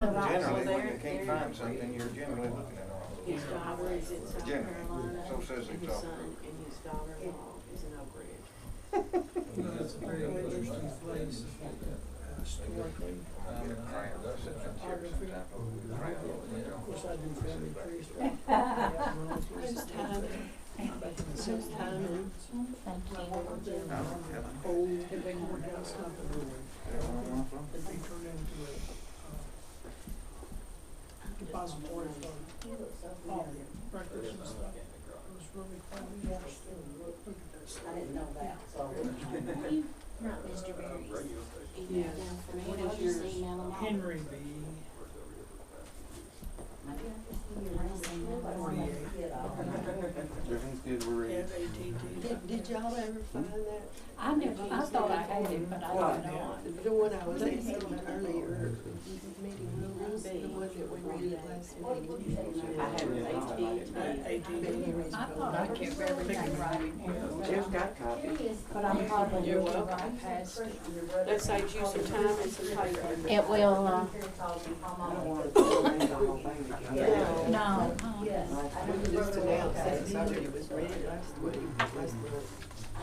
Generally, when you can't find something, you're generally looking at all. His daughter is in South Generally. Carolina, So says and it's his all. son and his daughter-in-law is in Oak Ridge. It's a very interesting place, historically. Of course, I do family trees. Just timing. Just timing. Old, they more down stuff and ruin. It'd be turned into a depository for records and stuff. It was really quite interesting. Look at this. I didn't know that, so. You write Mr. Berry's email down for me, What I'll is just yours? email them all. Henry B. 48. Everything's good, we're ready. FATT. Did y'all ever find that? I thought I had it, but I What? didn't know it. The one I was asking earlier, meeting rules, the one that we read at last meeting. I have AT&T. I thought I kept everything right in here. Jeff's got copies. But I'm probably You're looking welcome. right past it. That saves you some time and some paper. It will, no. We just announced that, so it was ready last week, last month. I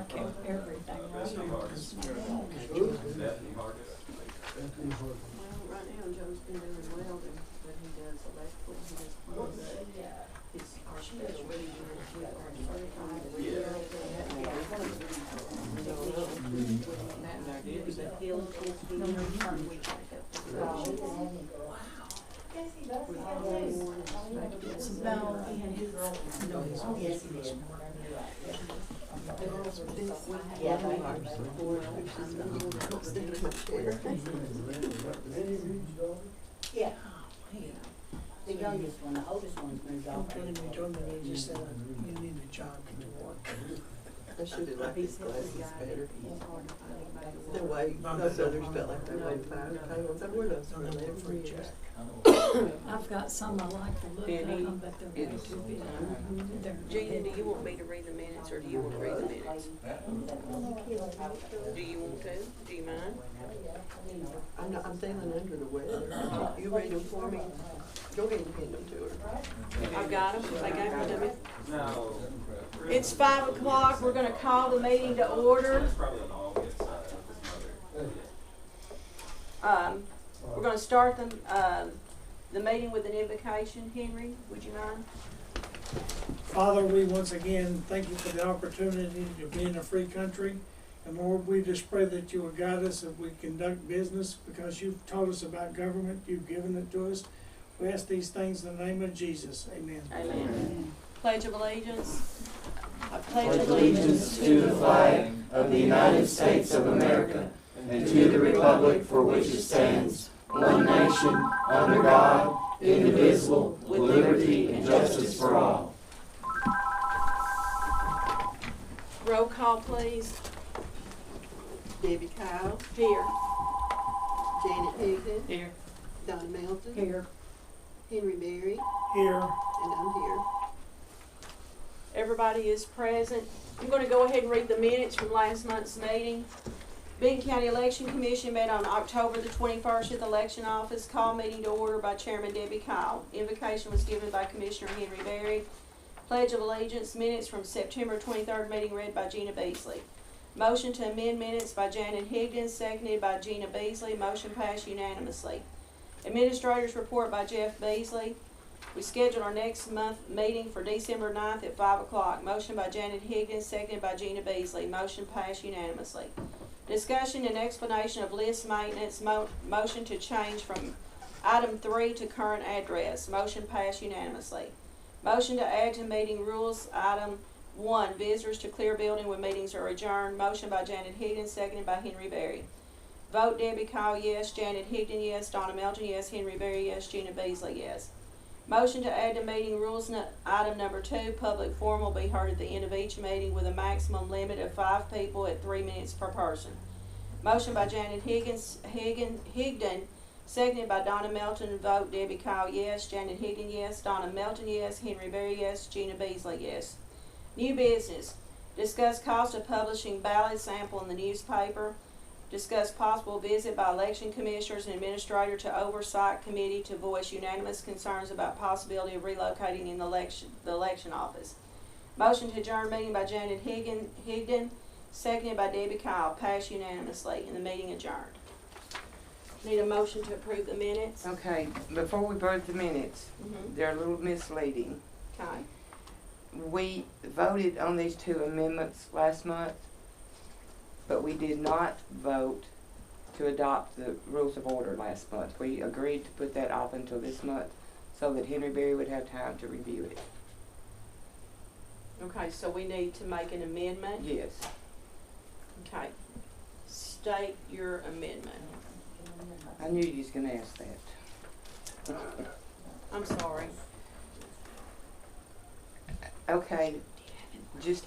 kept everything right here. Well, right now, Joe's been doing welding, but he does electrical, he does plumbing. Our specialty is with our certified is a hill testing. Yeah. The youngest one, the oldest one's moved I'm off. telling you, told me they just said, you need a job to work. I should have liked his glasses better. The way, those others felt like they weighed 5 pounds. I wear those for Don't have a 11 free years. check. I've got some I like to look at them, but they're way too big. They're Gina, do you want me to read the minutes, or do you want to read the minutes? Do you want to? Do you mind? I'm feeling under the weather. You read them for me? Go ahead and hand them to her. I've got them, they gave me them. It's 5 o'clock, we're gonna call the meeting to order. We're gonna start the meeting with an invocation. Henry, would you mind? Father, we once again thank you for the opportunity to be in a free country. And Lord, we just pray that you will guide us as we conduct business, because you've told us about government, you've given it to us. We ask these things in the name of Jesus. Amen. Amen. Pledge of allegiance. I Pledge allegiance to the flag of the United States of America and to the republic for which it stands, one nation, under God, indivisible, with liberty and justice for all. Roll call, please. Debbie Kyle, Here. Janet Higdon, Here. Donna Melton, Here. Henry Berry, Here. and I'm here. Everybody is present. I'm going to go ahead and read the minutes from last month's meeting. Benton County Election Commission met on October the 21st at the election office. Call meeting to order by Chairman Debbie Kyle. Invocation was given by Commissioner Henry Berry. Pledge of allegiance minutes from September 23rd meeting read by Gina Beasley. Motion to amend minutes by Janet Higdon, seconded by Gina Beasley. Motion passed unanimously. Administrator's report by Jeff Beasley. We scheduled our next month meeting for December 9th at 5 o'clock. Motion by Janet Higdon, seconded by Gina Beasley. Motion passed unanimously. Discussion and explanation of list maintenance. Motion to change from item 3 to current address. Motion passed unanimously. Motion to add to meeting rules. Item 1, visitors to clear building when meetings are adjourned. Motion by Janet Higdon, seconded by Henry Berry. Vote Debbie Kyle, yes. Janet Higdon, yes. Donna Melton, yes. Henry Berry, yes. Gina Beasley, yes. Motion to add to meeting rules, item number 2, public forum will be heard at the end of each meeting with a maximum limit of 5 people at 3 minutes per person. Motion by Janet Higdon, seconded by Donna Melton. Vote Debbie Kyle, yes. Janet Higdon, yes. Donna Melton, yes. Henry Berry, yes. Gina Beasley, yes. New business. Discuss cost of publishing ballot sample in the newspaper. Discuss possible visit by election commissioners and administrator to oversight committee to voice unanimous concerns about possibility of relocating in the election office. Motion to adjourn meeting by Janet Higdon, seconded by Debbie Kyle, passed unanimously, and the meeting adjourned. Need a motion to approve the minutes? Okay, before we vote the minutes, Mhm. they're a little misleading. Okay. We voted on these two amendments last month, but we did not vote to adopt the rules of order last month. We agreed to put that off until this month so that Henry Berry would have time to review it. Okay, so we need to make an amendment? Yes. Okay. State your amendment. I knew you was gonna ask that. I'm sorry. Okay, just.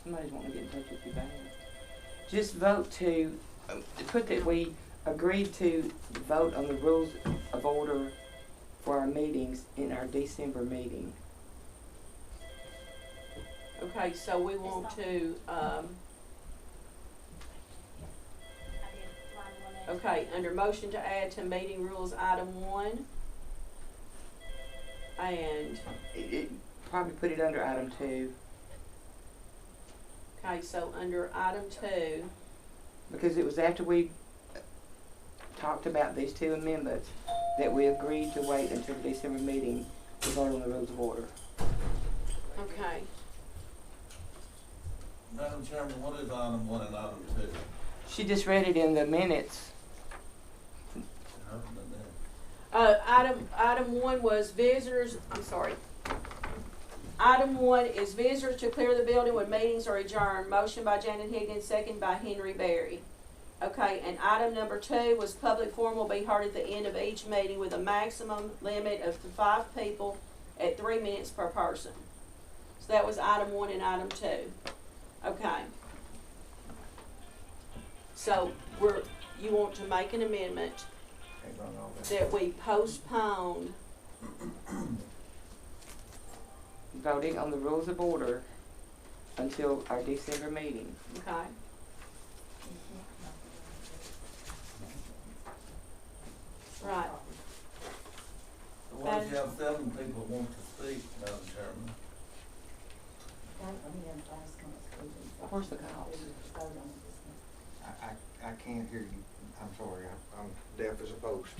Somebody's wanting to get in touch with you about it. Just vote to, put that we agreed to vote on the rules of order for our meetings in our December meeting. Okay, so we want to, okay, under motion to add to meeting rules item 1. And, Probably put it under item 2, okay, so under item 2, because it was after we talked about these two amendments that we agreed to wait until the December meeting to vote on the rules of order. okay. Madam Chairman, what is item 1 and item 2? She just read it in the minutes. Item 1 was visitors, I'm sorry. Item 1 is visitors to clear the building when meetings are adjourned. Motion by Janet Higgins, second by Henry Berry. Okay, and item number 2 was public forum will be held at the end of each meeting with a maximum limit of 5 people at 3 minutes per person. So that was item 1 and item 2. Okay. So you want to make an amendment Can't run all that. that we postpone, Voting on the rules of order until our December meeting. okay? Right. What if you have 7 people want to speak, Madam Chairman? Where's the cops? I can't hear you. I'm sorry. I'm deaf as a post.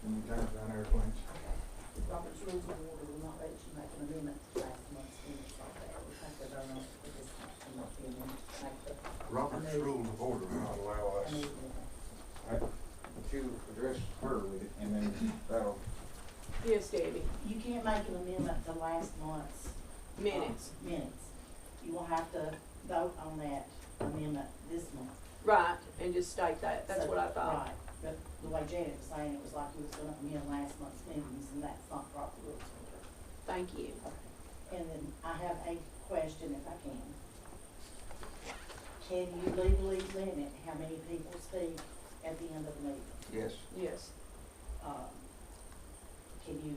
Can you turn it down there, please? Robert's rules of order will not let you make an amendment to last month's minutes like that. We have to vote on it for this month, and not the amendment to make the. Robert's Rules of Order will not allow us. But you address her with it, and then that'll. Yes, Debbie. You can't make an amendment to last month's. Minutes. Minutes. You will have to vote on that amendment this month. Right, and just state that. That's So, what I thought. Right, but the way Janet was saying, it was like he was gonna amend last month's meetings, and that's not proper rules of order. Thank you. Okay. And then I have a question, if I can. Can you legally limit how many people speak at the end of the meeting? Yes. Yes. Can you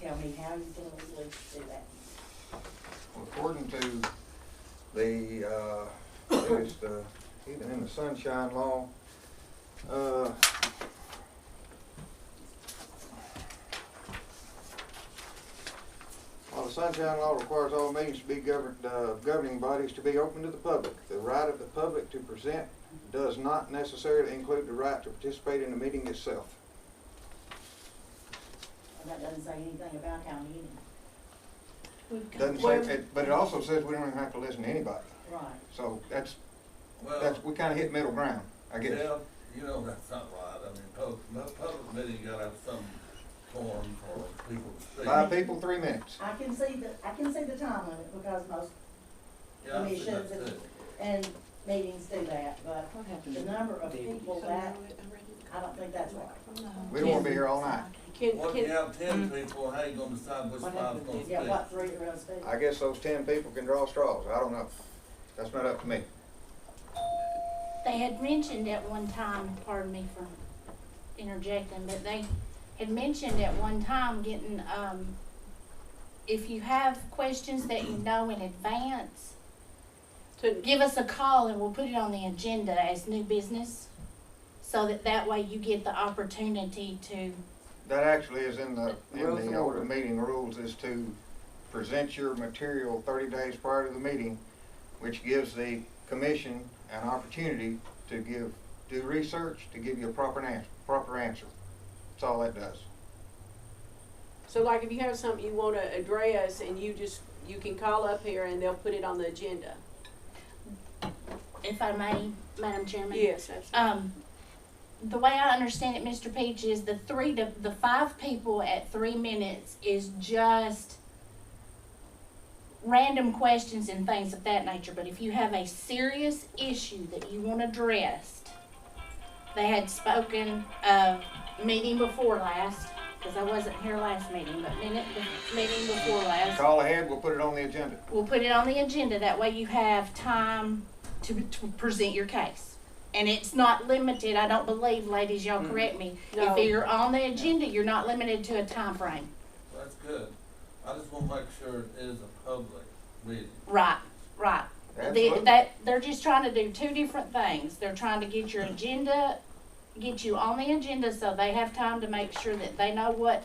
tell me how you can legally do that? Well, according to the, I think it's even in the Sunshine Law, while the Sunshine Law requires all meetings to be governing bodies to be open to the public, the right of the public to present does not necessarily include the right to participate in the meeting itself. And that doesn't say anything about how many. Doesn't say, but it also says we don't even have to listen to anybody. Right. So that's, Well, we kinda hit middle ground, I guess. yeah, you know, that's not right. I mean, public meeting, you gotta have some forum for people to speak. 5 people, 3 minutes. I can see the time limit because most Yeah, I see that commissions too. and meetings do that, but What happened the to number of David? people that, I don't think that's right. We don't wanna be here all night. What if you have 10 people, how you gonna decide which What 5's happened gonna to- speak? Yeah, what, 3 are gonna speak? I guess those 10 people can draw straws. I don't know. That's not up to me. They had mentioned at one time, pardon me for interjecting, but they had mentioned at one time getting, if you have questions that you know in advance, To, give us a call and we'll put it on the agenda as new business, so that way you get the opportunity to, That actually is in the Rules of order. open meeting rules, is to present your material 30 days prior to the meeting, which gives the commission an opportunity to do research, to give you a proper answer. That's all that does. so like if you have something you wanna address and you can call up here and they'll put it on the agenda. if I may, Madam Chairman. Yes, absolutely. The way I understand it, Mr. Peach, is the 5 people at 3 minutes is just random questions and things of that nature. But if you have a serious issue that you want addressed, they had spoken of meeting before last, because I wasn't here last meeting, but meeting before last. Call ahead, we'll put it on the agenda. We'll put it on the agenda, that way you have time to present your case. And it's not limited, I don't believe, ladies, y'all correct me. No. If you're on the agenda, you're not limited to a time frame. That's good. I just wanna make sure it is a public meeting. Right. Absolutely. They're just trying to do 2 different things. They're trying to get your agenda, get you on the agenda so they have time to make sure that they know what,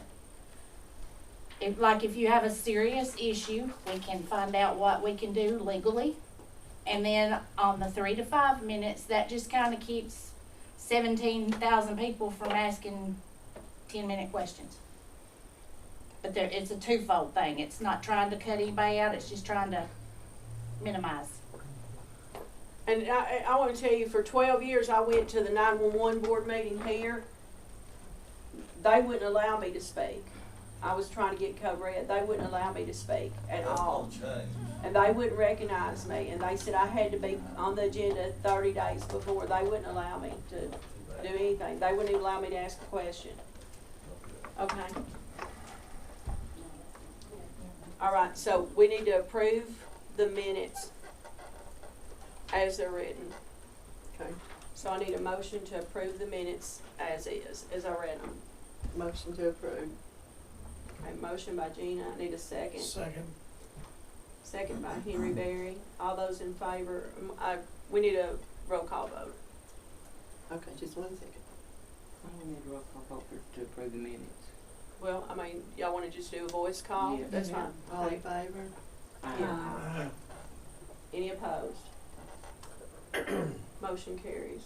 if you have a serious issue, we can find out what we can do legally. And then on the 3 to 5 minutes, that just kind of keeps 17,000 people from asking 10-minute questions. But it's a twofold thing. It's not trying to cut anybody out, it's just trying to minimize. And I want to tell you, for 12 years, I went to the 911 board meeting here. They wouldn't allow me to speak. I was trying to get co-ed. They wouldn't allow me to speak at That's all. gonna change. And they wouldn't recognize me. And they said I had to be on the agenda 30 days before. They wouldn't allow me to do anything. They wouldn't even allow me to ask a question. Okay. All right, so we need to approve the minutes as they're written. Okay. So I need a motion to approve the minutes as is, as I read them. Motion to approve. Okay, motion by Gina. I need a second. Second. Second by Henry Berry. All those in favor, we need a roll call vote. Okay, just 1 second. I don't need a roll call vote to approve the minutes. Well, I mean, y'all wanna just do a voice call? Yeah. That's fine. All Okay. in favor? Yeah. Any opposed? Motion carries.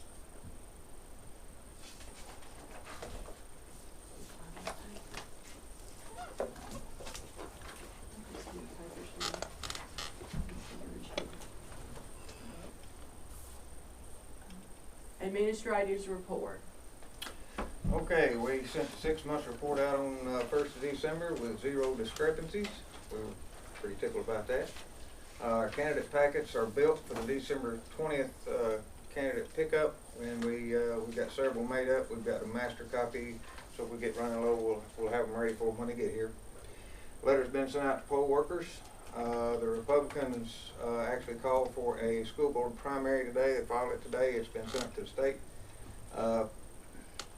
Administrator's report. Okay, we sent the 6-month report out on 1st of December with 0 discrepancies. We were pretty tickled about that. Our candidate packets are built for the December 20th candidate pickup, and we got several made up. We've got a master copy, so if we get running low, we'll have them ready for them when they get here. Letters been sent out to poll workers. The Republicans actually called for a school board primary today. They filed it today. It's been sent to the state.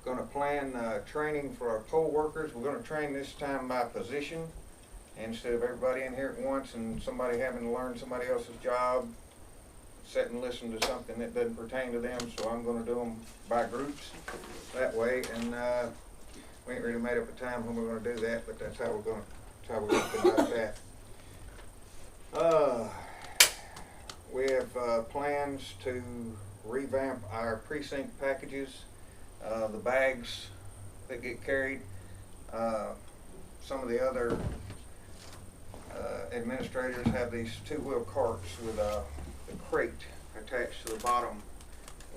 Going to plan training for our poll workers. We're going to train this time by position instead of everybody in here at once and somebody having to learn somebody else's job, sit and listen to something that doesn't pertain to them. So I'm going to do them by groups that way. And we ain't really made up a time when we're going to do that, but that's how we're going to conduct that. We have plans to revamp our precinct packages, the bags that get carried. Some of the other administrators have these 2-wheel carts with a crate attached to the bottom.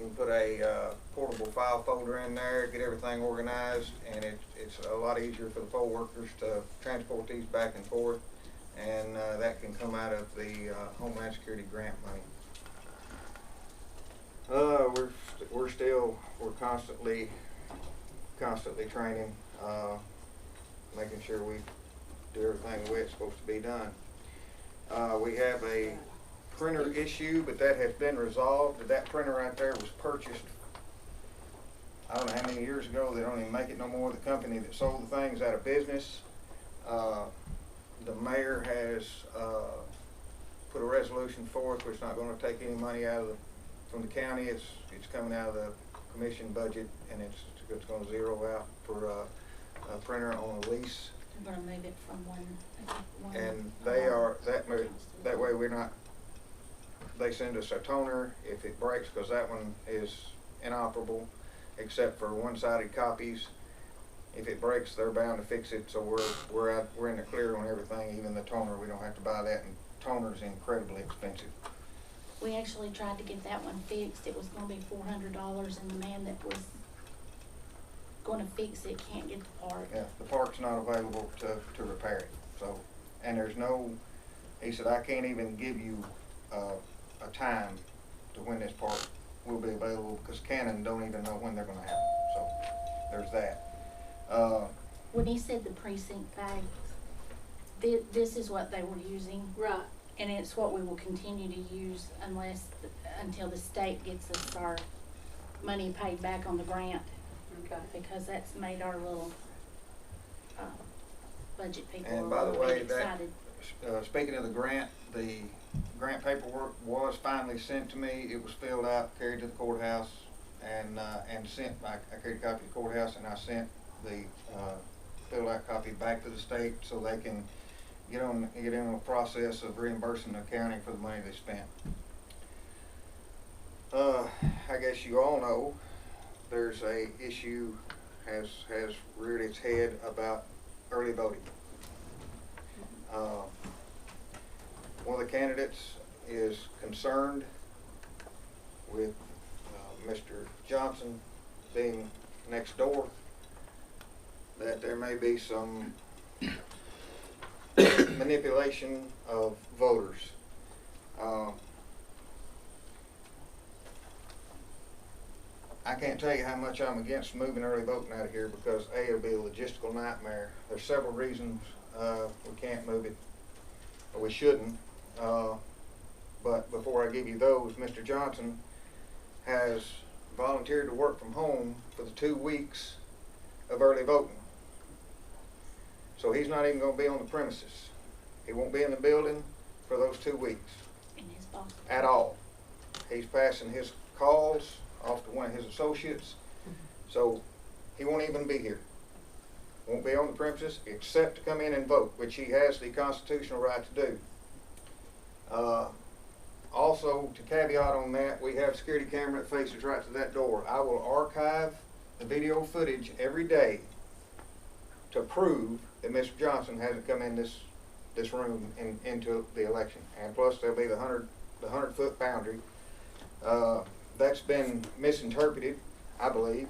You can put a portable file folder in there, get everything organized, and it's a lot easier for the poll workers to transport these back and forth. And that can come out of the Homeland Security grant money. We're constantly training, making sure we do everything the way it's supposed to be done. We have a printer issue, but that has been resolved. That printer right there was purchased I don't know how many years ago, they don't even make it no more, the company that sold the things out of business. The mayor has, put a resolution forth, where it's not gonna take any money out of from the county, it's coming out of the commission budget, and it's gonna zero out for, a printer on a lease. I'm gonna move it from one. And they are, that way we're not, they send us a toner if it breaks, cause that one is inoperable, except for one-sided copies. If it breaks, they're bound to fix it, so we're in the clear on everything, even the toner, we don't have to buy that, and toner's incredibly expensive. We actually tried to get that one fixed. It was gonna be $400, and the man that was gonna fix it can't get the part. Yeah, the part's not available to repair it, so, and there's no, he said, I can't even give you, a time to when this part will be available, because Canon don't even know when they're gonna have it, so, there's that. When he said the precinct tags, this is what they were using. Right. And it's what we will continue to use until the state gets us our money paid back on the grant. Okay. Because that's made our little, budget people And a by the little way, bit that, excited. speaking of the grant paperwork was finally sent to me. It was filled out, carried to the courthouse, and sent. I carried a copy to the courthouse, and I sent the filled out copy back to the state so they can get in the process of reimbursing the county for the money they spent. I guess you all know there's a issue has reared its head about early voting. One of the candidates is concerned with Mr. Johnson being next door, that there may be some manipulation of voters. I can't tell you how much I'm against moving early voting out of here, because A, it'll be a logistical nightmare. There's several reasons we can't move it, or we shouldn't. But before I give you those, Mr. Johnson has volunteered to work from home for the 2 weeks of early voting. So he's not even going to be on the premises. He won't be in the building for those 2 weeks And his boss. at all. He's passing his calls off to one of his associates, so he won't even be here. Won't be on the premises except to come in and vote, which he has the constitutional right to do. Also, to caveat on that, we have a security camera that faces right to that door. I will archive the video footage every day to prove that Mr. Johnson hasn't come in this room into the election. And plus, there'll be the 100-foot boundary. That's been misinterpreted, I believe.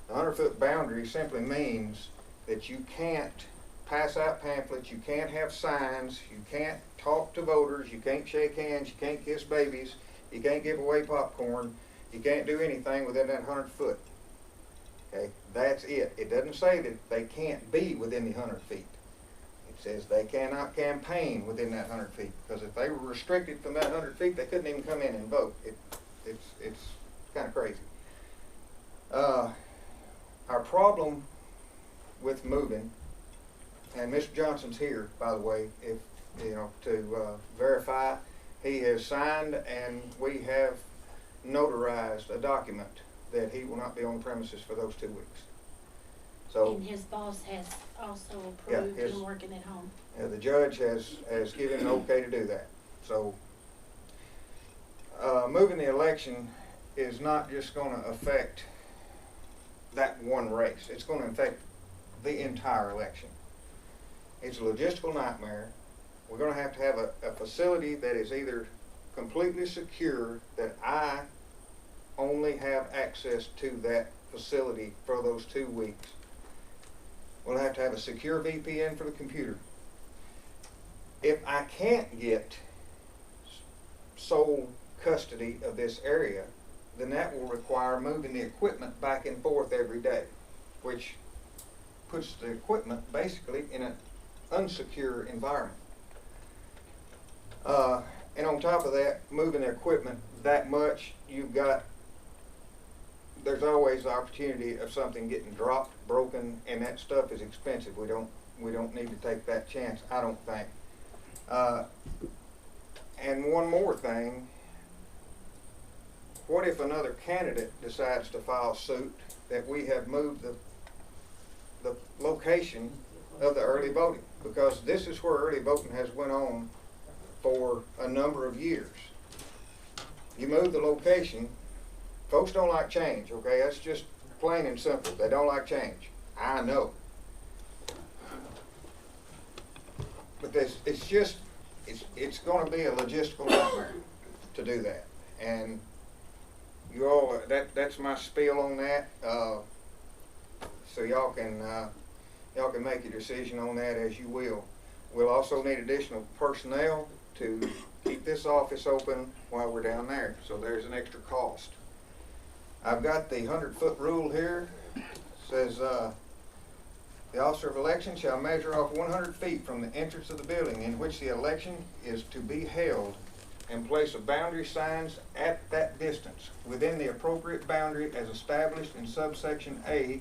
The 100-foot boundary simply means that you can't pass out pamphlets, you can't have signs, you can't talk to voters, you can't shake hands, you can't kiss babies, you can't give away popcorn, you can't do anything within that 100 foot. Okay, that's it. It doesn't say that they can't be within the 100 feet. It says they cannot campaign within that 100 feet, because if they were restricted from that 100 feet, they couldn't even come in and vote. It's kind of crazy. Our problem with moving, and Mr. Johnson's here, by the way, if you know, to verify, he has signed and we have notarized a document that he will not be on the premises for those 2 weeks. So, And his boss has also Yeah, approved his- him working at home. the judge has given an okay to do that. So, moving the election is not just going to affect that one race. It's going to affect the entire election. It's a logistical nightmare. We're going to have a facility that is either completely secure, that I only have access to that facility for those 2 weeks. We'll have to have a secure VPN for the computer. If I can't get sole custody of this area, then that will require moving the equipment back and forth every day, which puts the equipment basically in an unsecure environment. And on top of that, moving the equipment that much, you've got there's always the opportunity of something getting dropped, broken, and that stuff is expensive. We don't need to take that chance, I don't think. And one more thing, what if another candidate decides to file suit that we have moved the location of the early voting? Because this is where early voting has went on for a number of years. You move the location, folks don't like change, okay? That's just plain and simple. They don't like change. I know. But it's gonna be a logistical nightmare to do that. And you all, that's my spiel on that. So y'all can make your decision on that as you will. We'll also need additional personnel to keep this office open while we're down there, so there's an extra cost. I've got the 100-foot rule here. It says, the officer of election shall measure off 100 feet from the entrance of the building in which the election is to be held and place a boundary signs at that distance within the appropriate boundary as established in subsection A,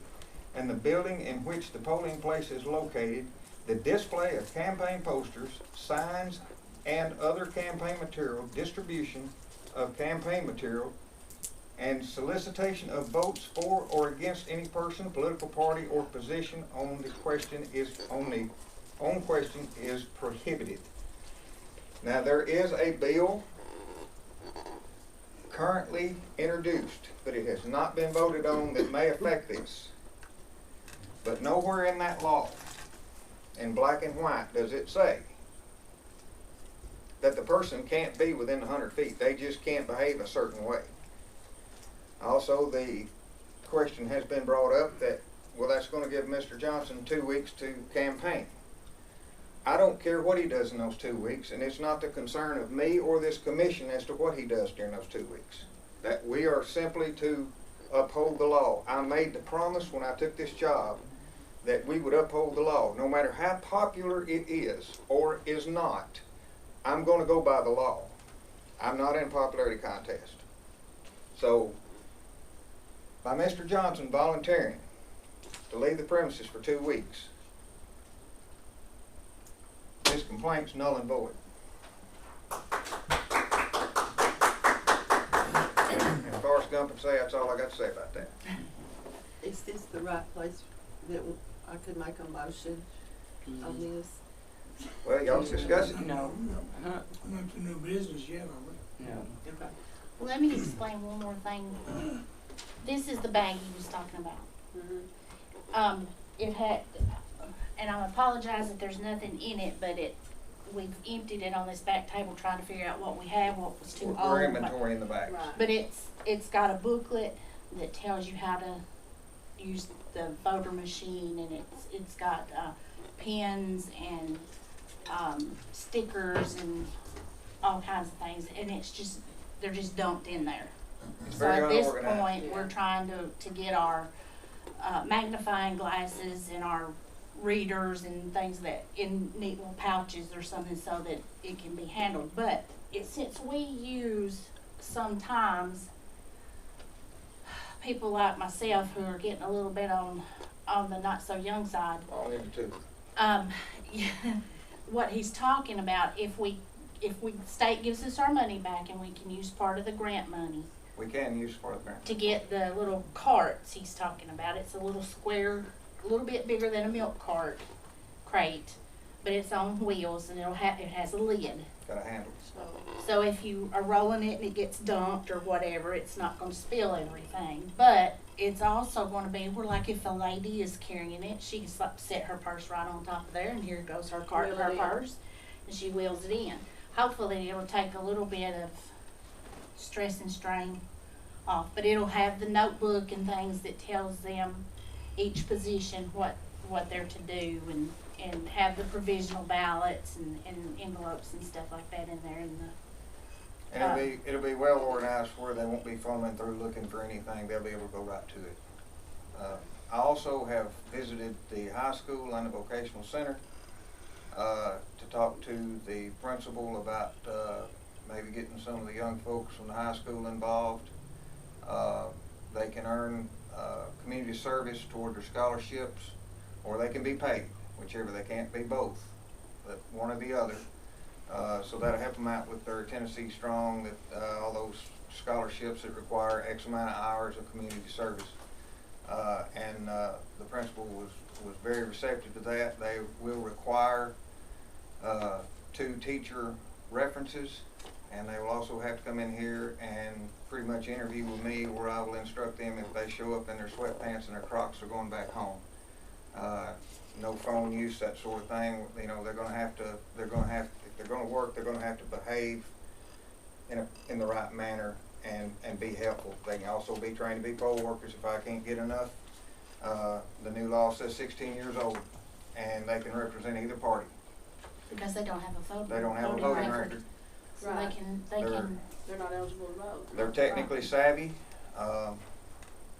and the building in which the polling place is located, the display of campaign posters, signs, and other campaign material, distribution of campaign material, and solicitation of votes for or against any person, political party, or position on the question is prohibited. Now, there is a bill currently introduced, but it has not been voted on, that may affect this. But nowhere in that law, in black and white, does it say that the person can't be within 100 feet. They just can't behave a certain way. Also, the question has been brought up that, well, that's going to give Mr. Johnson 2 weeks to campaign. I don't care what he does in those 2 weeks, and it's not the concern of me or this commission as to what he does during those 2 weeks. That we are simply to uphold the law. I made the promise when I took this job that we would uphold the law. No matter how popular it is or is not, I'm going to go by the law. I'm not in a popularity contest. So, by Mr. Johnson volunteering to leave the premises for 2 weeks, this complaint's null and void. And Forrest Gump would say that's all I got to say about that. Is this the right place that I could make a motion on this? Well, y'all discuss it. No. I'm not to new business yet, are we? No. Okay. Let me explain one more thing. This is the bag he was talking about. It had, and I apologize if there's nothing in it, but we've emptied it on this back table trying to figure out what we have, what was too old. We're inventory in the bags. But it's got a booklet that tells you how to use the voter machine, and it's got pins and stickers and all kinds of things, and they're just dumped in there. It's So very at this unorganized. point, we're trying to get our magnifying glasses and our readers and things that in neat little pouches or something so that it can be handled. But since we use sometimes people like myself who are getting a little bit on the not so young side, All into two. what he's talking about, if state gives us our money back and we can use part of the grant money We can use for the grant. to get the little carts he's talking about. It's a little square, a little bit bigger than a milk cart crate, but it's on wheels and it has a lid. Got a handle. So if you are rolling it and it gets dumped or whatever, it's not going to spill everything. But it's also going to be where, like, if a lady is carrying it, she can set her purse right on top of there, and here goes her cart and her purse, and she wheels it in. Hopefully it'll take a little bit of stress and strain off, but it'll have the notebook and things that tells them each position what they're to do, and have the provisional ballots and envelopes and stuff like that in there. And it'll be well organized where they won't be fumbling through looking for anything. They'll be able to go right to it. I also have visited the high school and the vocational center to talk to the principal about maybe getting some of the young folks from the high school involved. they can earn, community service toward their scholarships, or they can be paid, whichever. They can't be both, but one or the other. So that'll help them out with their Tennessee Strong, that, all those scholarships that require X amount of hours of community service. And the principal was very receptive to that. They will require 2 teacher references, and they will also have to come in here and pretty much interview with me, where I will instruct them if they show up in their sweatpants and their Crocs are going back home. No phone use, that sort of thing. You know, if they're gonna work, they're gonna have to behave in the right manner and be helpful. They can also be trained to be poll workers if I can't get enough. The new law says 16 years old, and they can represent either party. Because they don't have a voting. They don't have a voting record. So Right. they're not eligible to vote. They're technically savvy,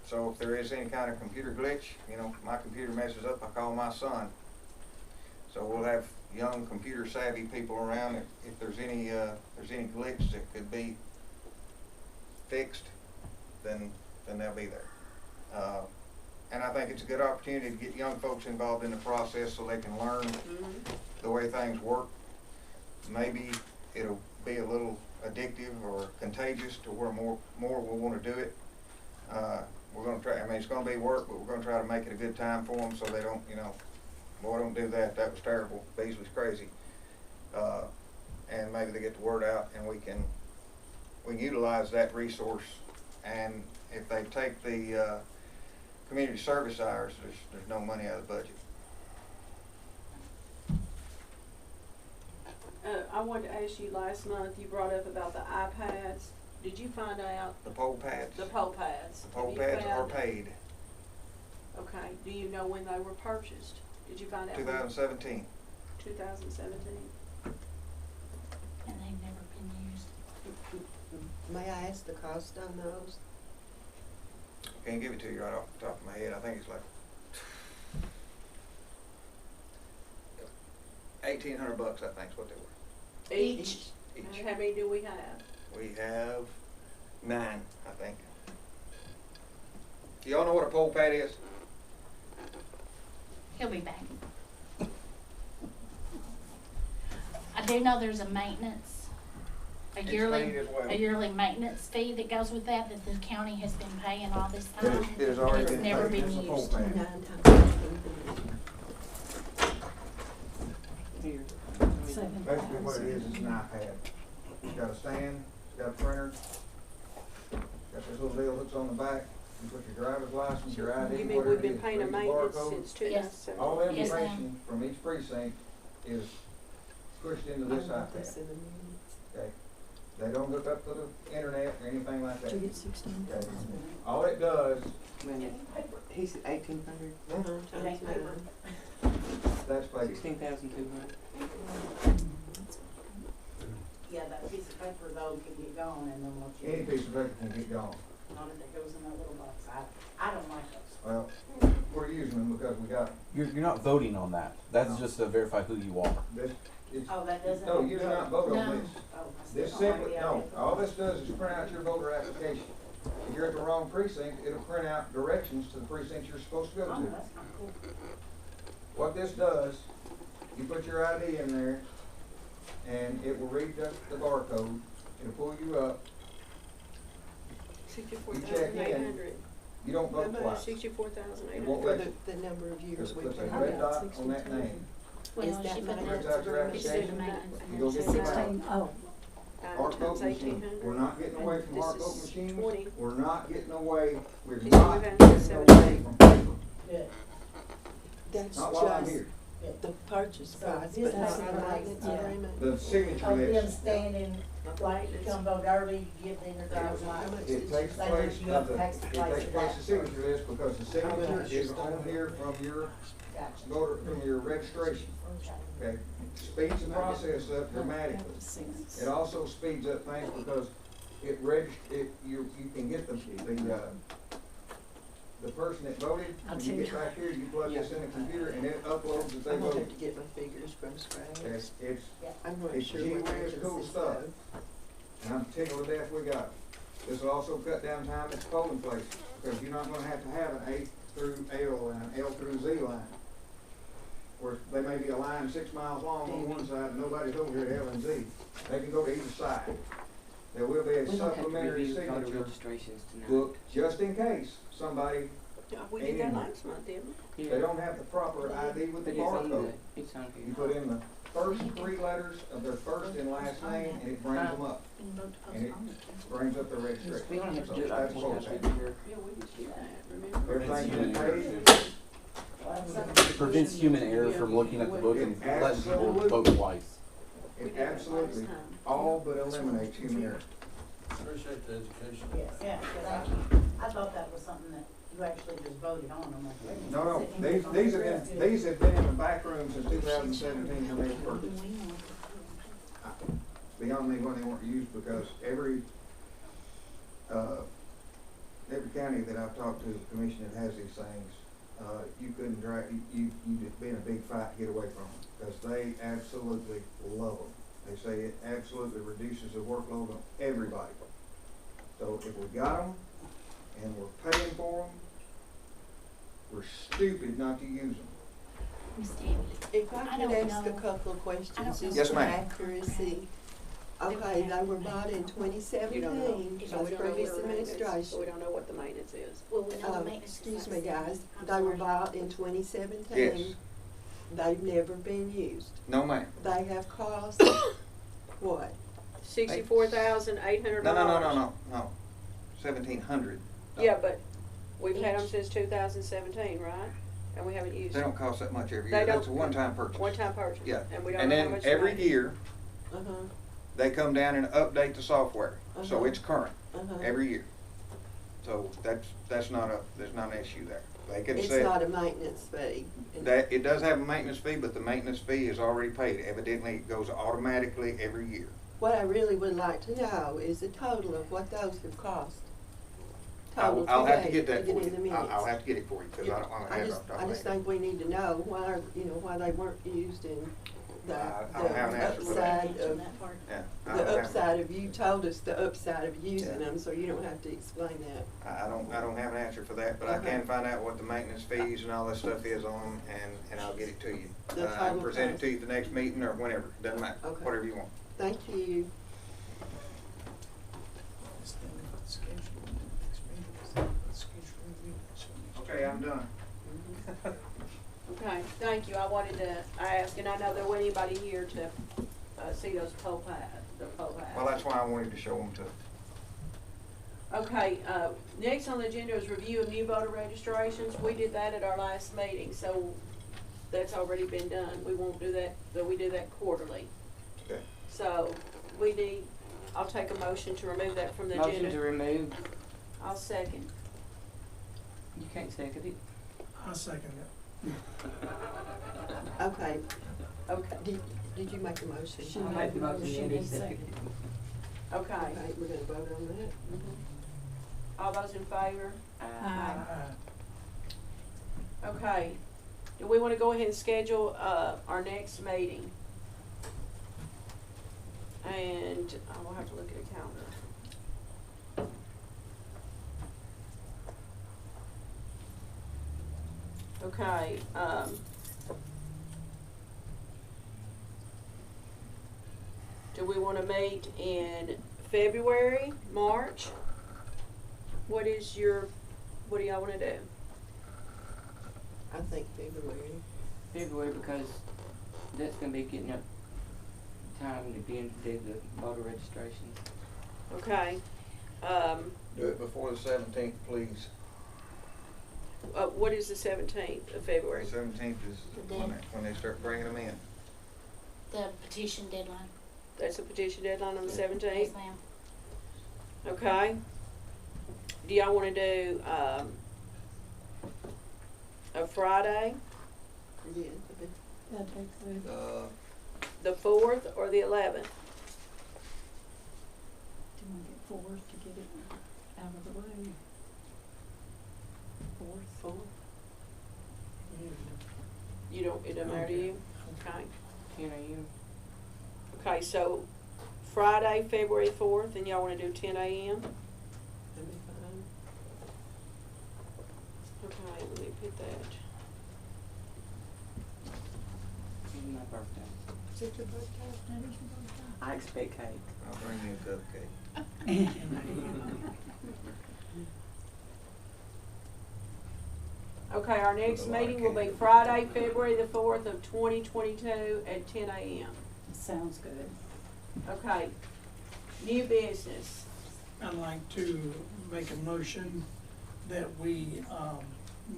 so if there is any kind of computer glitch, you know, my computer messes up, I call my son. So we'll have young computer savvy people around. If there's any glitch that could be fixed, then they'll be there. And I think it's a good opportunity to get young folks involved in the process so they can learn the way things work. Maybe it'll be a little addictive or contagious to where more will want to do it. We're going to try, I mean, it's going to be work, but we're going to try to make it a good time for them so they don't, you know, boy, don't do that. That was terrible. Beasley's crazy. And maybe they get the word out, and we can utilize that resource. And if they take the community service hours, there's no money out of the budget. I wanted to ask you, last month you brought up about the iPads. Did you find out The poll pads. the poll pads? The poll Have you pads are found- paid. Okay, do you know when they were purchased? Did you find out? 2017. 2017. And they've never been used. May I ask the cost on those? Can't give it to you right off the top of my head. I think it's like $1,800. I think is what they were. Each? Each. And how many do we have? We have 9, I think. Do y'all know what a poll pad is? He'll be back. I do know there's a maintenance, a It's yearly, paid as well. a yearly maintenance fee that goes with that the county has been paying all this time. It has already and been it's never paid. been It's a poll used. pad. 9 times 15. Here. Basically what it is an iPad. It's got a stand, it's got a printer, got this little deal that's on the back. You put your driver's license, your ID, You mean whatever we've it been is, paying a read the maintenance barcode. since Yes. 2017? All the Yes, ma'am. information from each precinct is pushed into this I want this iPad. in a minute. Okay? They don't hook up to the internet or anything like that. Did you get 16? Okay. All it does, He said 1,800. Hmm? Times 9. that's paid. 16,200. Yeah, that piece of paper though can get gone and then what you. Any piece of paper can get gone. Not if it goes in that little box. I don't like those. Well, we're using them because we got You're not voting on that. That's just to verify who you are. this. It's, Oh, that doesn't. no, you do not vote on No. this. Oh, I still This don't like simply, the no, idea. all this does is print out your voter application. If you're at the wrong precinct, it'll print out directions to the precinct you're supposed to go Oh, to. that's not cool. What this does, you put your ID in there, and it will read the barcode, it'll pull you up, 64,800. you don't vote twice. It 64,800. won't For let you, the number of years there's we've a been. red dot on that name. Well, Is that she put maintenance Prints out your it's through the application, maintenance. you go get your ballot. Oh. Heart vote Times machine, 1,800. we're not getting away from This heart is vote machines, 20. we're not getting away, we're This not is getting away 17. from paper. Good. That's Not while I'm just here. the purchase So price, this but not is the like- maintenance yeah. agreement. The signature Of them list, standing, like, come vote early, give them their driver's license. it takes They place let you of up the, next it to takes place place of the signature list because the signature much is is on that? here from your Gotcha. voter, from your registration, okay? Speeds the process up dramatically. It also speeds up things because you can get the person that voted, when you get back here, you plug this in the computer and it uploads that they I'm gonna have voted. to get my figures from scratch. It's, I'm not it's sure what gee whiz that cool consists stuff. of. and I'm tickled to death we got it. This will also cut down time at the polling place, because you're not gonna have to have an A through L and an L through Z line. Where they may be a line 6 miles long on one side and nobody's over here at L and Z. They can go to either side. There will be a We don't have to supplementary review voter signature registrations tonight. book, just in case somebody, We did that last month, didn't we? they don't have the proper ID with the But it's on barcode. it's on You here. put in the first 3 letters of their first and last name, and it brings them up, and it brings up their registration. We only have to So do it like that's one what time it's a at. year. Yeah, we did that, remember? Everything's been paid. It prevents human error from looking at the book and letting people vote twice. It absolutely all but eliminates human error. Appreciate the education. Yes, yeah, thank you. I thought that was something that you actually just voted on. I'm like, wait a minute. No, these have been in the back room since 2017 when they were purchased. Beyond me when they weren't used, because every county that I've talked to, the commission that has these things, you couldn't drag, you'd be in a big fight to get away from them, because they absolutely love them. They say it absolutely reduces the workload on everybody. So if we got them and we're paying for them, we're stupid not to use them. If I I could don't ask a know. couple of questions, just Yes, for ma'am. accuracy. Okay, they were bought in 2017 So by we the don't know previous what the maintenance, so we administration. don't know what the maintenance is. Well, we know the maintenance is Excuse me, like guys, I'm they were sorry. bought in 2017. Yes. They've never been used. No, ma'am. They have cost, what? $64,800. No. 1,700. Yeah, but we've had them since 2017, right? And we haven't used They them. don't cost that much every They year. That's a don't- one-time purchase. One-time purchase. Yeah. And we don't And know how then much. every maintenance. year, Uh-huh, they come down and update the software, so Uh-huh. it's current uh-huh. every year. So there's not an issue there. They can It's say not a maintenance fee. that it does have a maintenance fee, but the maintenance fee is already paid. Evidently, it goes automatically every year. What I really would like to know is the total of what those have cost. Total I'll have to today, get that for in the you. minutes. I'll have to get it for you, because I don't want to have it off the top I of my just head. think we need to know why, why they weren't used in the, I don't have an answer for that. upside of, Yeah. I the don't have- upside of, you told us the upside of using them, so you don't have to explain that. I don't have an answer for that, but I can find out what the maintenance fees and all that stuff is on them, and I'll get it to you. The I can total present it price. to you at the next meeting or whenever, doesn't matter, Okay. whatever you want. Thank you. Okay, I'm done. Okay, thank you. I wanted to ask, and I know there wasn't anybody here to see those poll pads, the poll pads. Well, that's why I wanted to show them to. Okay, next on the agenda is review of new voter registrations. We did that at our last meeting, so that's already been done. We won't do that, but we do that quarterly. Okay. So we need, I'll take a motion to remove that from the agenda. Motion to remove, I'll second. you can't second it. I second it. Okay, Okay, did you make a motion? I made the motion, Andy seconded it. okay. Okay, we're gonna vote on that. All those in favor? Aye. Okay. Do we wanna go ahead and schedule, our next meeting? And I will have to look at a calendar. Okay, do we wanna meet in February, March? What do y'all wanna do? I think February. February, because that's gonna be getting up time again to do the voter registrations. Okay, Do it before the 17th, please. what is the 17th of February? The 17th is when they start bringing them in. The petition deadline. That's the petition deadline on the Yes, 17th? ma'am. Okay. Do y'all wanna do, a Friday, Yeah. the 4th, or the 11th? Do you want to get fourth to get it out of the way? Fourth? You don't, it doesn't matter to you? Okay. 10 a.m. Okay, so Friday, February 4th, and y'all wanna do 10 a.m.? hit that. My birthday. Is it your birthday? I expect cake. I'll bring you a cupcake. Okay, our next meeting will be Friday, February the 4th of 2022 at 10 a.m. Sounds good. Okay, new business. I'd like to make a motion that we,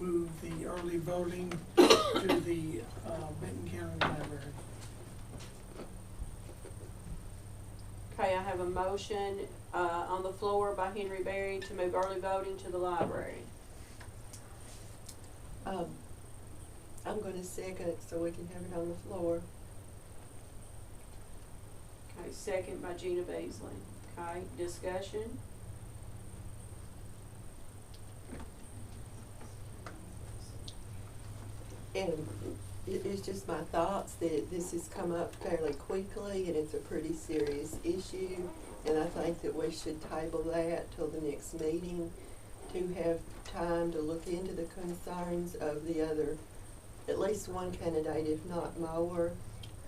move the early voting to the, Benton County Library. Okay, I have a motion, on the floor by Henry Berry to move early voting to the library. I'm gonna second it so we can have it on the floor. Okay, second by Gina Beasley. Okay, discussion? And it's just my thoughts that this has come up fairly quickly and it's a pretty serious issue. And I think that we should table that till the next meeting to have time to look into the concerns of the other, at least one candidate, if not more.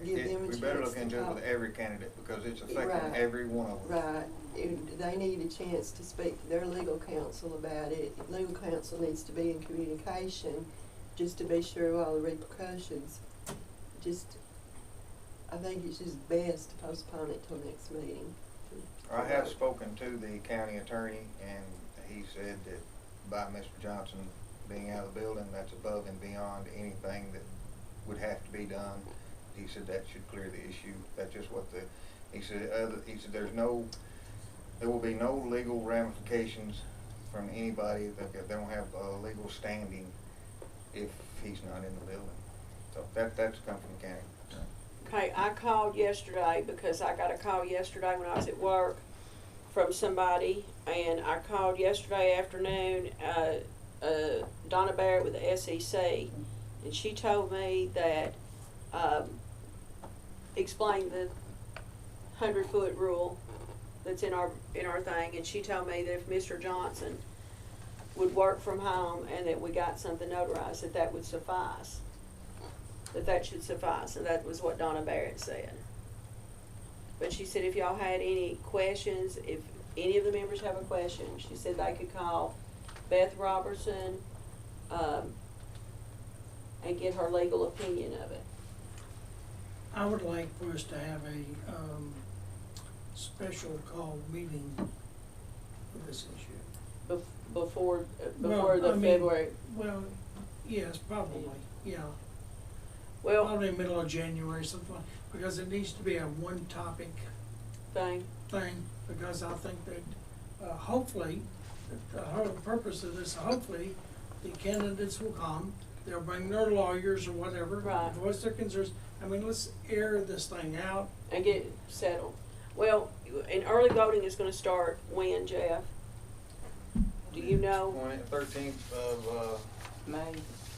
Give them a chance to talk. We better look into it with every candidate because it's affecting Right. every one of them. Right, and they need a chance to speak to their legal counsel about it. Legal counsel needs to be in communication, just to be sure of all the repercussions. I think it's just best to postpone it till next meeting. I have spoken to the county attorney and he said that by Mr. Johnson being out of the building, that's above and beyond anything that would have to be done. He said that should clear the issue. That's just what he said there will be no legal ramifications from anybody. They don't have legal standing if he's not in the building. So that's come from the county. Okay, I called yesterday because I got a call yesterday when I was at work from somebody, and I called yesterday afternoon, Donna Barrett with the SEC, and she told me that, explained the 100-foot rule that's in our thing, and she told me that if Mr. Johnson would work from home and that we got something notarized, that would suffice. That should suffice, and that was what Donna Barrett said. But she said if y'all had any questions, if any of the members have a question, she said they could call Beth Robertson, and get her legal opinion of it. I would like for us to have a, special call meeting for this issue. Before Well, the I mean, February. Well, yes, probably, yeah. Well, Probably middle of January, something like, because it needs to be a one-topic thing. because I think that, hopefully, the whole purpose of this, hopefully, the candidates will come, they'll bring their lawyers or whatever, Right. voice their concerns. I mean, let's air this thing out. And get it settled. Well, and early voting is gonna start when, Jeff? Do you know? 13th of May.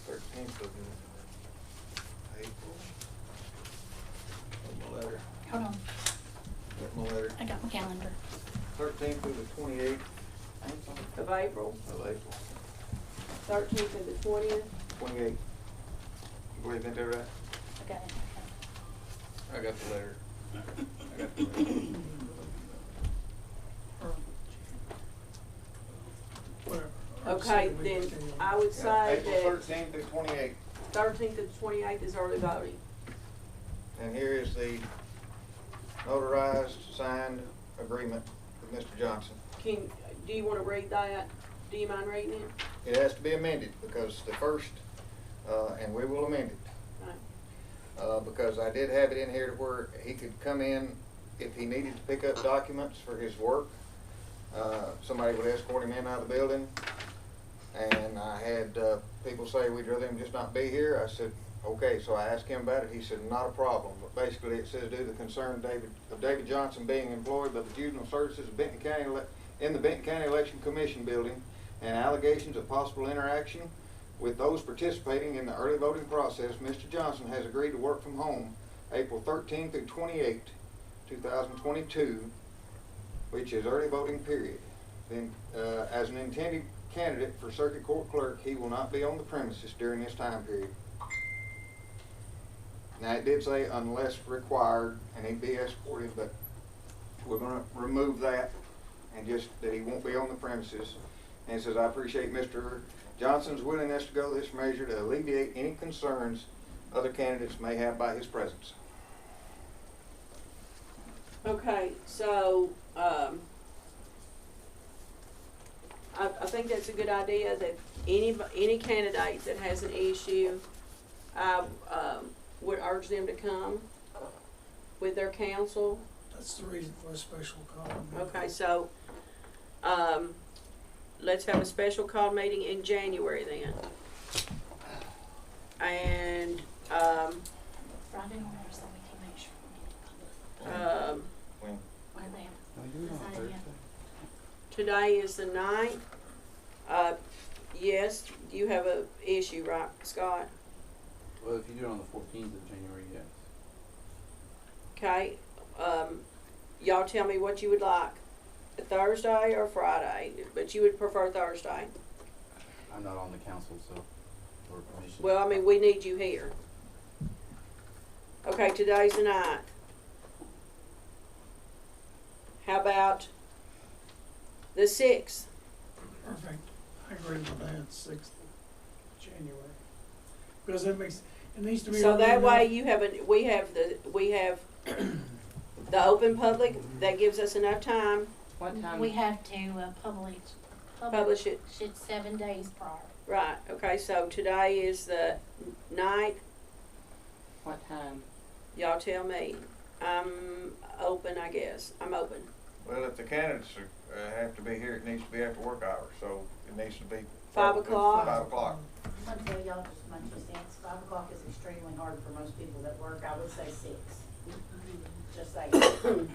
13th of April. Got my letter. Hold on, Got my letter. I got my calendar. 13th through the 28th Of April, of April. 13th and the 20th. 28th. You believe that right? Okay. I got the letter. I got the letter. Whatever. Okay, then I would say April that 13th through 28th. 13th and 28th is early voting. And here is the notarized, signed agreement with Mr. Johnson. Do you wanna read that? Do you mind reading it? It has to be amended because the first, and we will amend it. Right. Because I did have it in here to where he could come in if he needed to pick up documents for his work. Somebody would escort him in out of the building. And I had people say, we'd rather him just not be here. I said, okay, so I asked him about it. He said, not a problem. But basically it says, due to the concern of David Johnson being employed by the Juvenile Services of Benton County, in the Benton County Election Commission building, and allegations of possible interaction with those participating in the early voting process, Mr. Johnson has agreed to work from home April 13th through 28th, 2022, which is early voting period. Then, as an intended candidate for circuit court clerk, he will not be on the premises during this time period. Now, it did say unless required, and he'd be escorted, but we're gonna remove that and just that he won't be on the premises. And it says, I appreciate Mr. Johnson's willingness to go this measure to alleviate any concerns other candidates may have by his presence. Okay, so, I think that's a good idea that any candidate that has an issue, I, would urge them to come with their counsel. That's the reason for a special call. Okay, so, let's have a special call meeting in January then. And, Friday morning, so we can make sure we get it public. When? Where they have. Can we do it on Decide Thursday? yet. today is the 9th. Yes, you have a issue, right, Scott? Well, if you do it on the 14th of January, yes. Okay, y'all tell me what you would like, a Thursday or Friday, but you would prefer Thursday. I'm not on the council, so, for permission. Well, I mean, we need you here. Okay, today's the 9th. How about the 6th? Perfect. I agree with that, 6th of January. Because it makes, it needs to be. So early that way enough. you have we have the open public, that gives us enough time, What time? We have to, publish it. it 7 days prior. Right, okay, so today is the 9th, What time? y'all tell me. I'm open, I guess, I'm open. Well, if the candidates have to be here, it needs to be after work hours, so it needs to be. 5 o'clock? 5 o'clock. I'm gonna tell y'all just my 2 cents, 5 o'clock is extremely hard for most people that work, I would say 6. Just saying.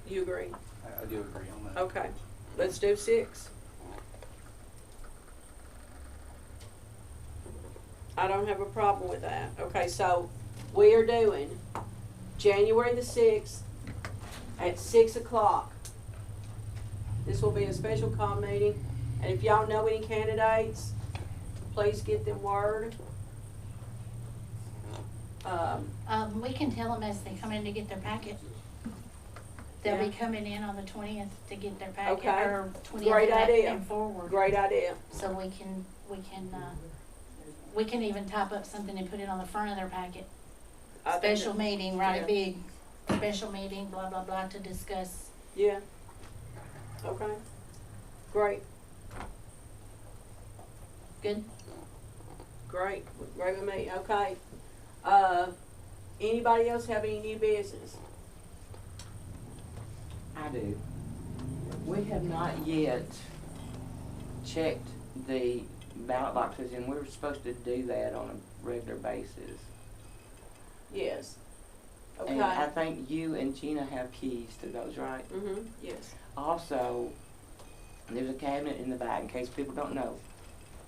You agree? I do agree on that. Okay, let's do 6. I don't have a problem with that. Okay, so we are doing January the 6th at 6 o'clock. This will be a special call meeting, and if y'all know any candidates, please get them word. We can tell them as they come in to get their packet. They'll Yeah. be coming in on the 20th to get their packet, Okay. or 20th Great and idea. and forward. Great idea. So we can even type up something and put it on the front of their packet. I think Special that- meeting, write yeah. a big, special meeting, blah, blah, blah, to discuss. Yeah. Okay. Great. Good? Great. Great with me. Okay. Anybody else have any new business? I do. We have not yet checked the ballot boxes, and we were supposed to do that on a regular basis. Yes. Okay. And I think you and Gina have keys to those, right? Mm-hmm. Yes. Also, there's a cabinet in the back, in case people don't know.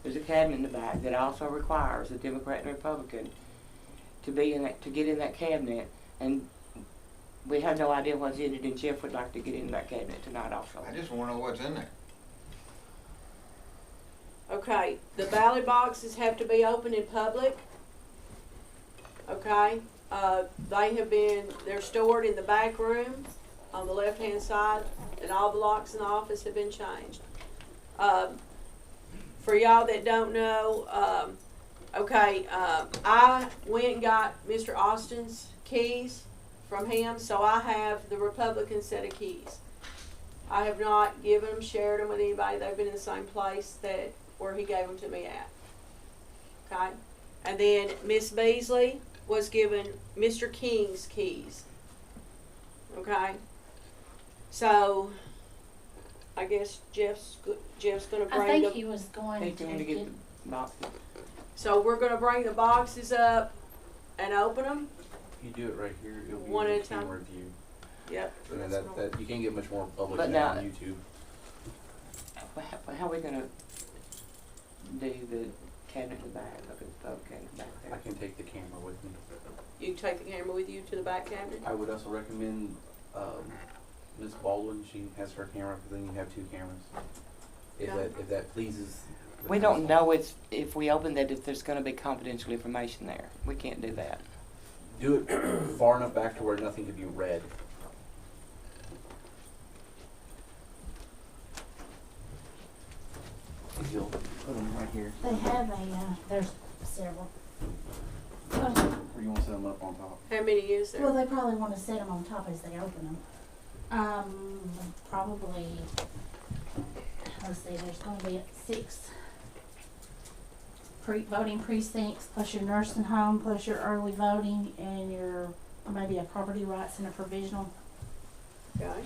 There's a cabinet in the back that also requires a Democrat and Republican to be in that, to get in that cabinet, and we have no idea what's in it, and Jeff would like to get in that cabinet tonight also. I just wanna know what's in there. Okay. The ballot boxes have to be open in public. Okay. They're stored in the back room on the left-hand side, and all the locks in the office have been changed. For y'all that don't know, I went and got Mr. Austin's keys from him, so I have the Republican set of keys. I have not given them, shared them with anybody. They've been in the same place where he gave them to me at. Okay? And then Miss Beasley was given Mr. King's keys. Okay? So, I guess Jeff's gonna I bring think the, he was going He's to going to get the boxes. so we're gonna bring the boxes up and open them. If you do it right here, it'll be One at a a time. camera view. Yep. And that's that, what I'll- that, you can't get much more public But now now- on YouTube. How are we going to do the cabinet in the back, up at the pub cabinet back I there? can take the camera with me. You can take the camera with you to the back cabinet? I would also recommend, Miss Baldwin, she has her camera, but then you have two cameras. If that pleases. the We don't council. know if we open that, if there's gonna be confidential information there. We can't do that. Do it far enough back to where nothing could be read. You'll put them right here, They have a, there's several. or you want to set them up on top. How many is there? Well, they probably wanna set them on top as they open them. Probably, let's see, there's gonna be 6 voting precincts, plus your nursing home, plus your early voting, and your, maybe a property rights and a provisional. Okay.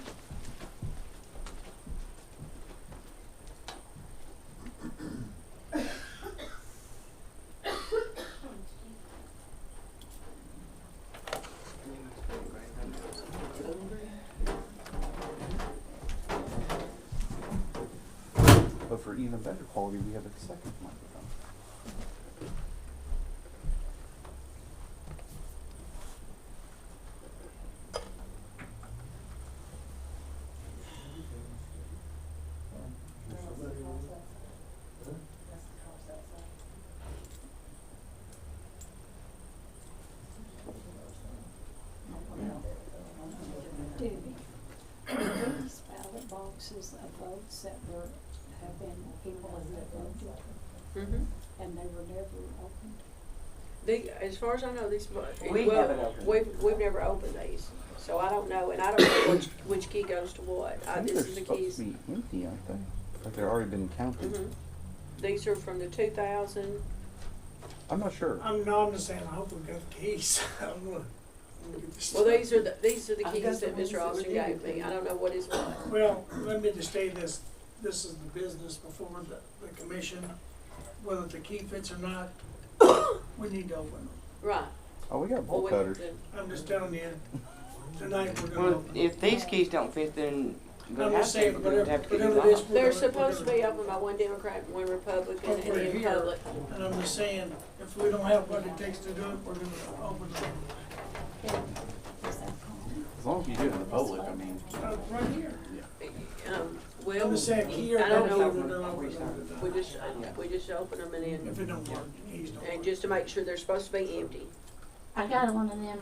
But for even better quality, we have a second microphone. Debbie, these ballot boxes of votes that have been, people that voted, Mm-hmm. and they were never opened. As far as I know, these, We haven't opened. we've never opened these, so I don't know, and I don't know which key goes to what. I think This they're is the supposed keys. to be empty, aren't they? Like they're already been counted. Mhm. These are from the 2000, I'm not sure. I'm just saying, I hope we got the keys. I'm gonna get this. well, these are the keys I've got that the ones Mr. that Austin were gave given. me. I don't know what is what. Well, let me just say this, this is the business before the commission, whether the key fits or not, we need to open them. Right. Oh, we got Well, bolt we- cutters. I'm just telling you, tonight we're gonna Well, open them. if these keys don't fit, then we'll I'm have just to, saying, we're gonna have to get these whatever it is, off. They're supposed to be opened by one Democrat and one Republican, and Over then here. public. And I'm just saying, if we don't have what it takes to do it, we're gonna open them. As long as you do it in the public, I mean. Right here. Well, I'm just saying, here, I don't know. we're gonna open them. We just open them and then, If it don't work, keys don't and work. just to make sure they're supposed to be empty. I got one of them,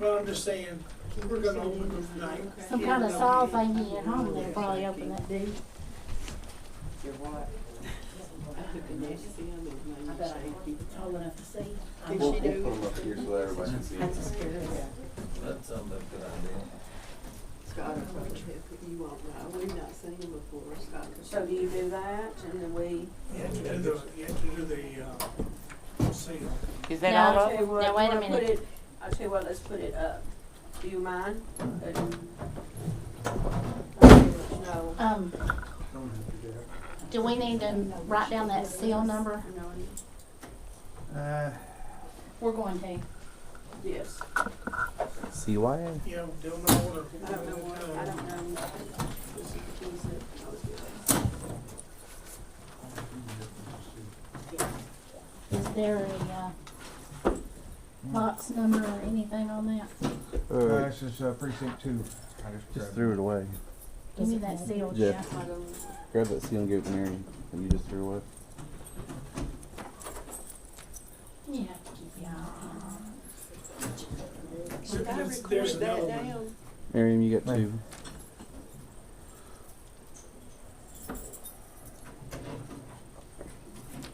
Well, I'm just saying, we're gonna open them tonight. some kind of saw thingy at home, they'll probably open that dude. Your what? I bet I can keep it tall enough to see. We'll put them up here so that everybody can see. That's a scary. That's something that's a good idea. Scott, I'm probably happy you won't know. We've not seen them before, Scott. So do you do that, and then we? You have to do the seal. Is that No. all I'll of tell you them? what, Now, wait a we'll put minute. it- I'll tell you what, let's put it up. Do you mind? No. Do we need to write down that seal number? We're going to. Yes. CYA. You know, do them in order. I don't know what, I don't know. This is the keys that I was given. Is there a, box number or anything on that? This is precinct 2. I just grabbed threw it away. Give me that seal, Yeah. Jeff. Grab that seal and give it to Mary that you just threw away. You have to keep your eye on Should I There's record another that one. down? Miriam, you got two.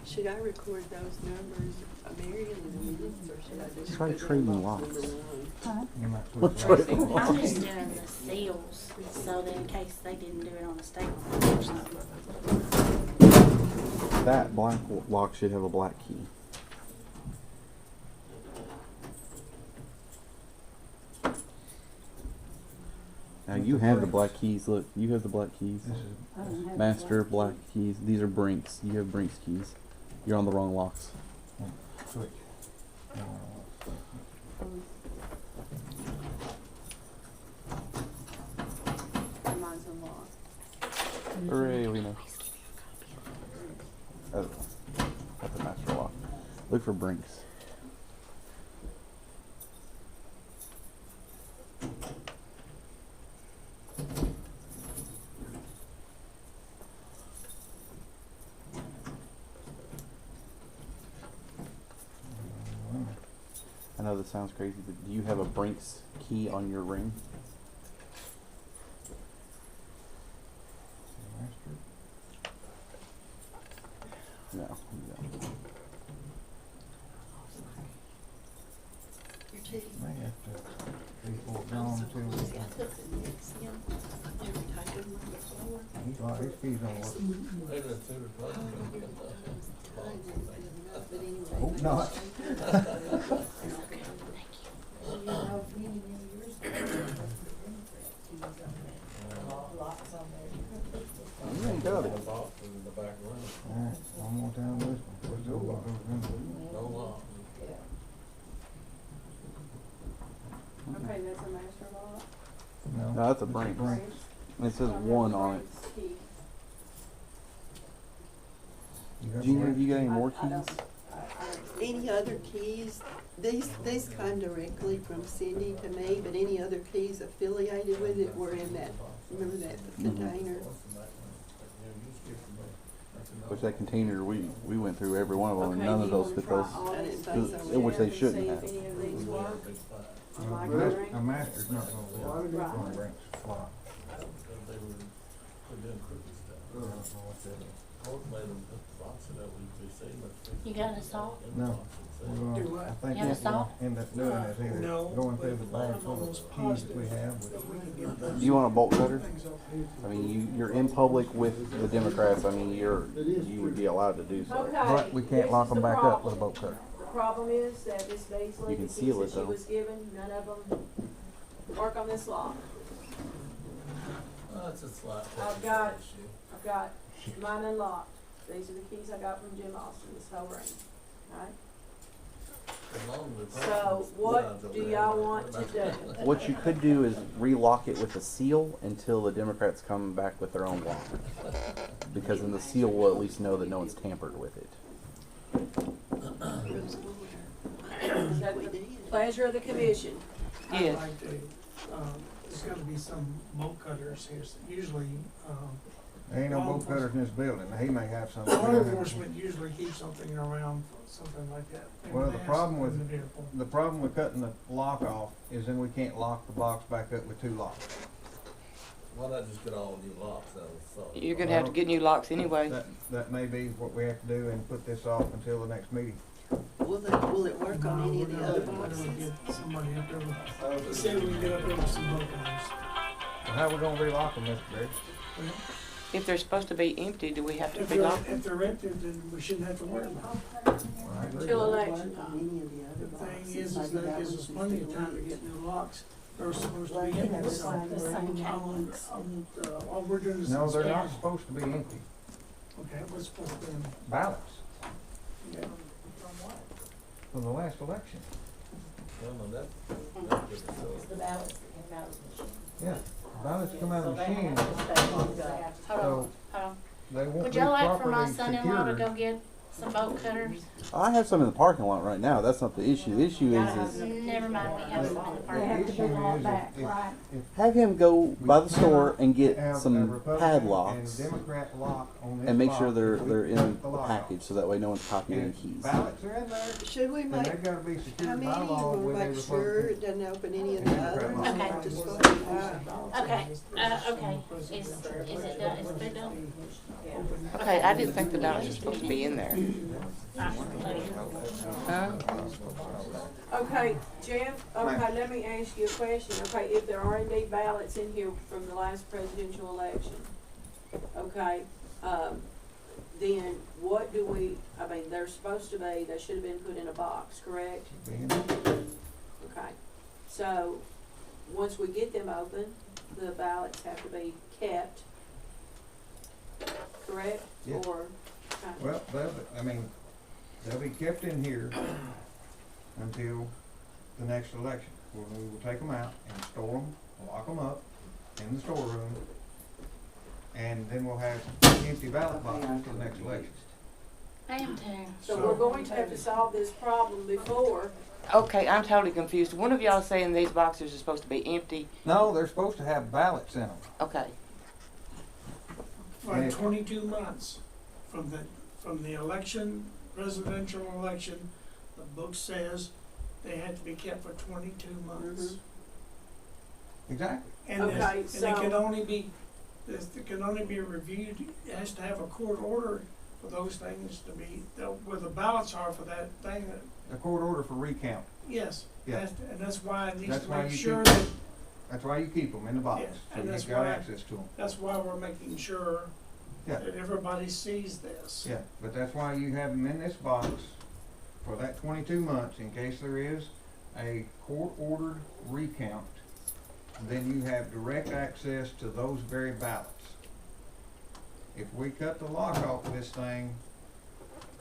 Should I record those numbers, Marion, in the minutes, or should I just? Try put trading them locks. number one? Huh? You might switch Let's that. try it. I'm just doing the seals, so that in case they didn't do it on a state line or something. That black lock should have a black key. Now you have the black keys. Look, you have the black keys. This is I don't have Master black black keys. These are Brinks. You have Brinks keys. You're on the wrong locks. switch. Mine's unlocked. Hooray, we know. Oh, that's a master lock. Look for Brinks. I know this sounds crazy, but do you have a Brinks key on your ring? No. You don't. Your keys. May have to be foregone till we- He's like, his keys don't work. Maybe the two Republicans will get the- Hope not. Well, you know, many years ago, locks on there. You ain't got it. The box in the back room, Alright, one more time with me. What's the lock over no lock. Okay, that's a master lock. there? No, that's a Brinks. Brinks. It says one on it. Key. got Junior, Brinks? have you got any more I don't- keys? Any other keys? These come directly from Cindy to me, but any other keys affiliated with it were in that, remember that container? Which that container, we went through every one of them, and none of those fit those. I didn't think so. Which they shouldn't have. See if any of these work. Well, Like mas- ring? A master's not gonna work. Right. Gonna Brinks lock. They were doing crooked stuff. Court made them put the box in that WPC, but. You got a saw? No. We're gonna- Do what? I think You have a what saw? we'll end up doing is either No, going through the but bag I'm full almost of keys that we positive have. that we can get those Do you want a bolt cutter? things up here. I mean, you're in public with the Democrats. I mean, you would be allowed to do so. Okay. But we can't this lock is them the back up with a problem. bolt cutter. The problem is that Miss Beasley, You the can keys seal that it, she though. was given, none of them work on this lock. Well, it's a slight I've technical got- issue. I've got mine unlocked. These are the keys I got from Jim Austin, this whole ring, alright? As long as the So person's what lines do over there, y'all want to do? What you could do is relock it with a seal until the Democrats come back with their own lock. Because then the seal will at least know that no one's tampered with it. Rose water. Is that We the did. pleasure of the commission? I'd Yes. like to, there's gotta be some bolt cutters here, usually, There ain't no bolt cutters in this building. He may have some. law enforcement usually keeps something around, something like that. They Well, would the ask problem in with- the vehicle. The problem with cutting the lock off is then we can't lock the box back up with two locks. Why not just get all new locks out of the. You're gonna have to get new locks anyway. That may be what we have to do and put this off until the next meeting. Will it work on any of the other We're boxes? gonna get somebody up there with, see if we can get up there with some bolt cutters. Well, how we gonna relock them, Mr. Briggs? Well, If they're supposed to be empty, do we have to If be locked? they're empty, then we shouldn't have to worry about it. Till election On time. any of the other The boxes. thing is that it gives us plenty of time to get new locks. They're supposed to be empty, so all we're doing is. No, they're not inspecting. supposed to be empty. Okay, what's supposed to be in? Ballots Yeah. from the last election. Well, no, that's different, so. It's the ballots that come out of the machine. Yeah, ballots come out of the So they machine, have to stay locked up. Hold so on, hold on. they won't Would be y'all like for my properly son-in-law to secured. go get some bolt cutters? I have some in the parking lot right now. That's not the issue. The issue is Never mind, we have some in the The parking lot. issue is if have him go by the store and get have a some Republican padlocks and Democrat lock on this and make sure box, they're if we they're in cut the lock off, package so that way no one's copying any and keys. ballots are in there, Should we then make, they've gotta be how secured many by you law wanna with a make sure Republican. it doesn't open any of the others? Okay. Just go ahead. Okay, okay, is it done, is it done? Okay, I didn't think the ballots were supposed to be in there. Huh? Okay, Jeff, okay, let me ask you a question. Okay, if there are indeed ballots in here from the last presidential election, okay, then what do we, I mean, they're supposed to be, they should have been put in a box, correct? Okay, so, once we get them open, the ballots have to be kept, correct? Yeah. Or, okay. Well, they'll be kept in here until the next election. We will take them out and store them, lock them up in the storeroom, and then we'll have empty ballot boxes for the next election. I am too. So we're going to have to solve this problem before, Okay, I'm totally confused. One of y'all saying these boxes are supposed to be empty. No, they're supposed to have ballots in them. Okay. For 22 months from the election, presidential election, the book says they had to be kept for 22 months. Exactly. And Okay, and it so- can only be, it can only be reviewed, it has to have a court order for those things to be, where the ballots are for that thing, A court order for recount. yes. Yeah. And that's why it needs That's to why make you sure keep- that, That's why you keep them in the box, Yeah, so and that's you've got why- access to them. that's why we're making sure Yeah. that everybody sees this. Yeah, but that's why you have them in this box for that 22 months, in case there is a court-ordered recount, then you have direct access to those very ballots. If we cut the lock off of this thing,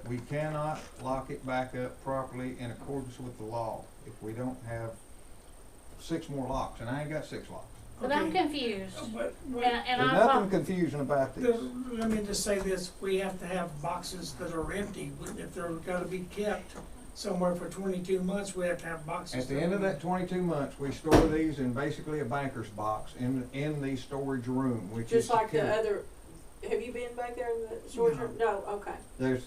we cannot lock it back up properly in accordance with the law if we don't have 6 more locks, and I ain't got 6 locks. But I'm Okay. confused. But, And, wait, and There's I nothing thought, confusing about this. let me just say this, we have to have boxes that are empty. If they're gonna be kept somewhere for 22 months, we have to have boxes. At the end of that 22 months, we store these in basically a banker's box in the storage room, which is Just like the secure. other, have you been back there in the storage room? No, okay.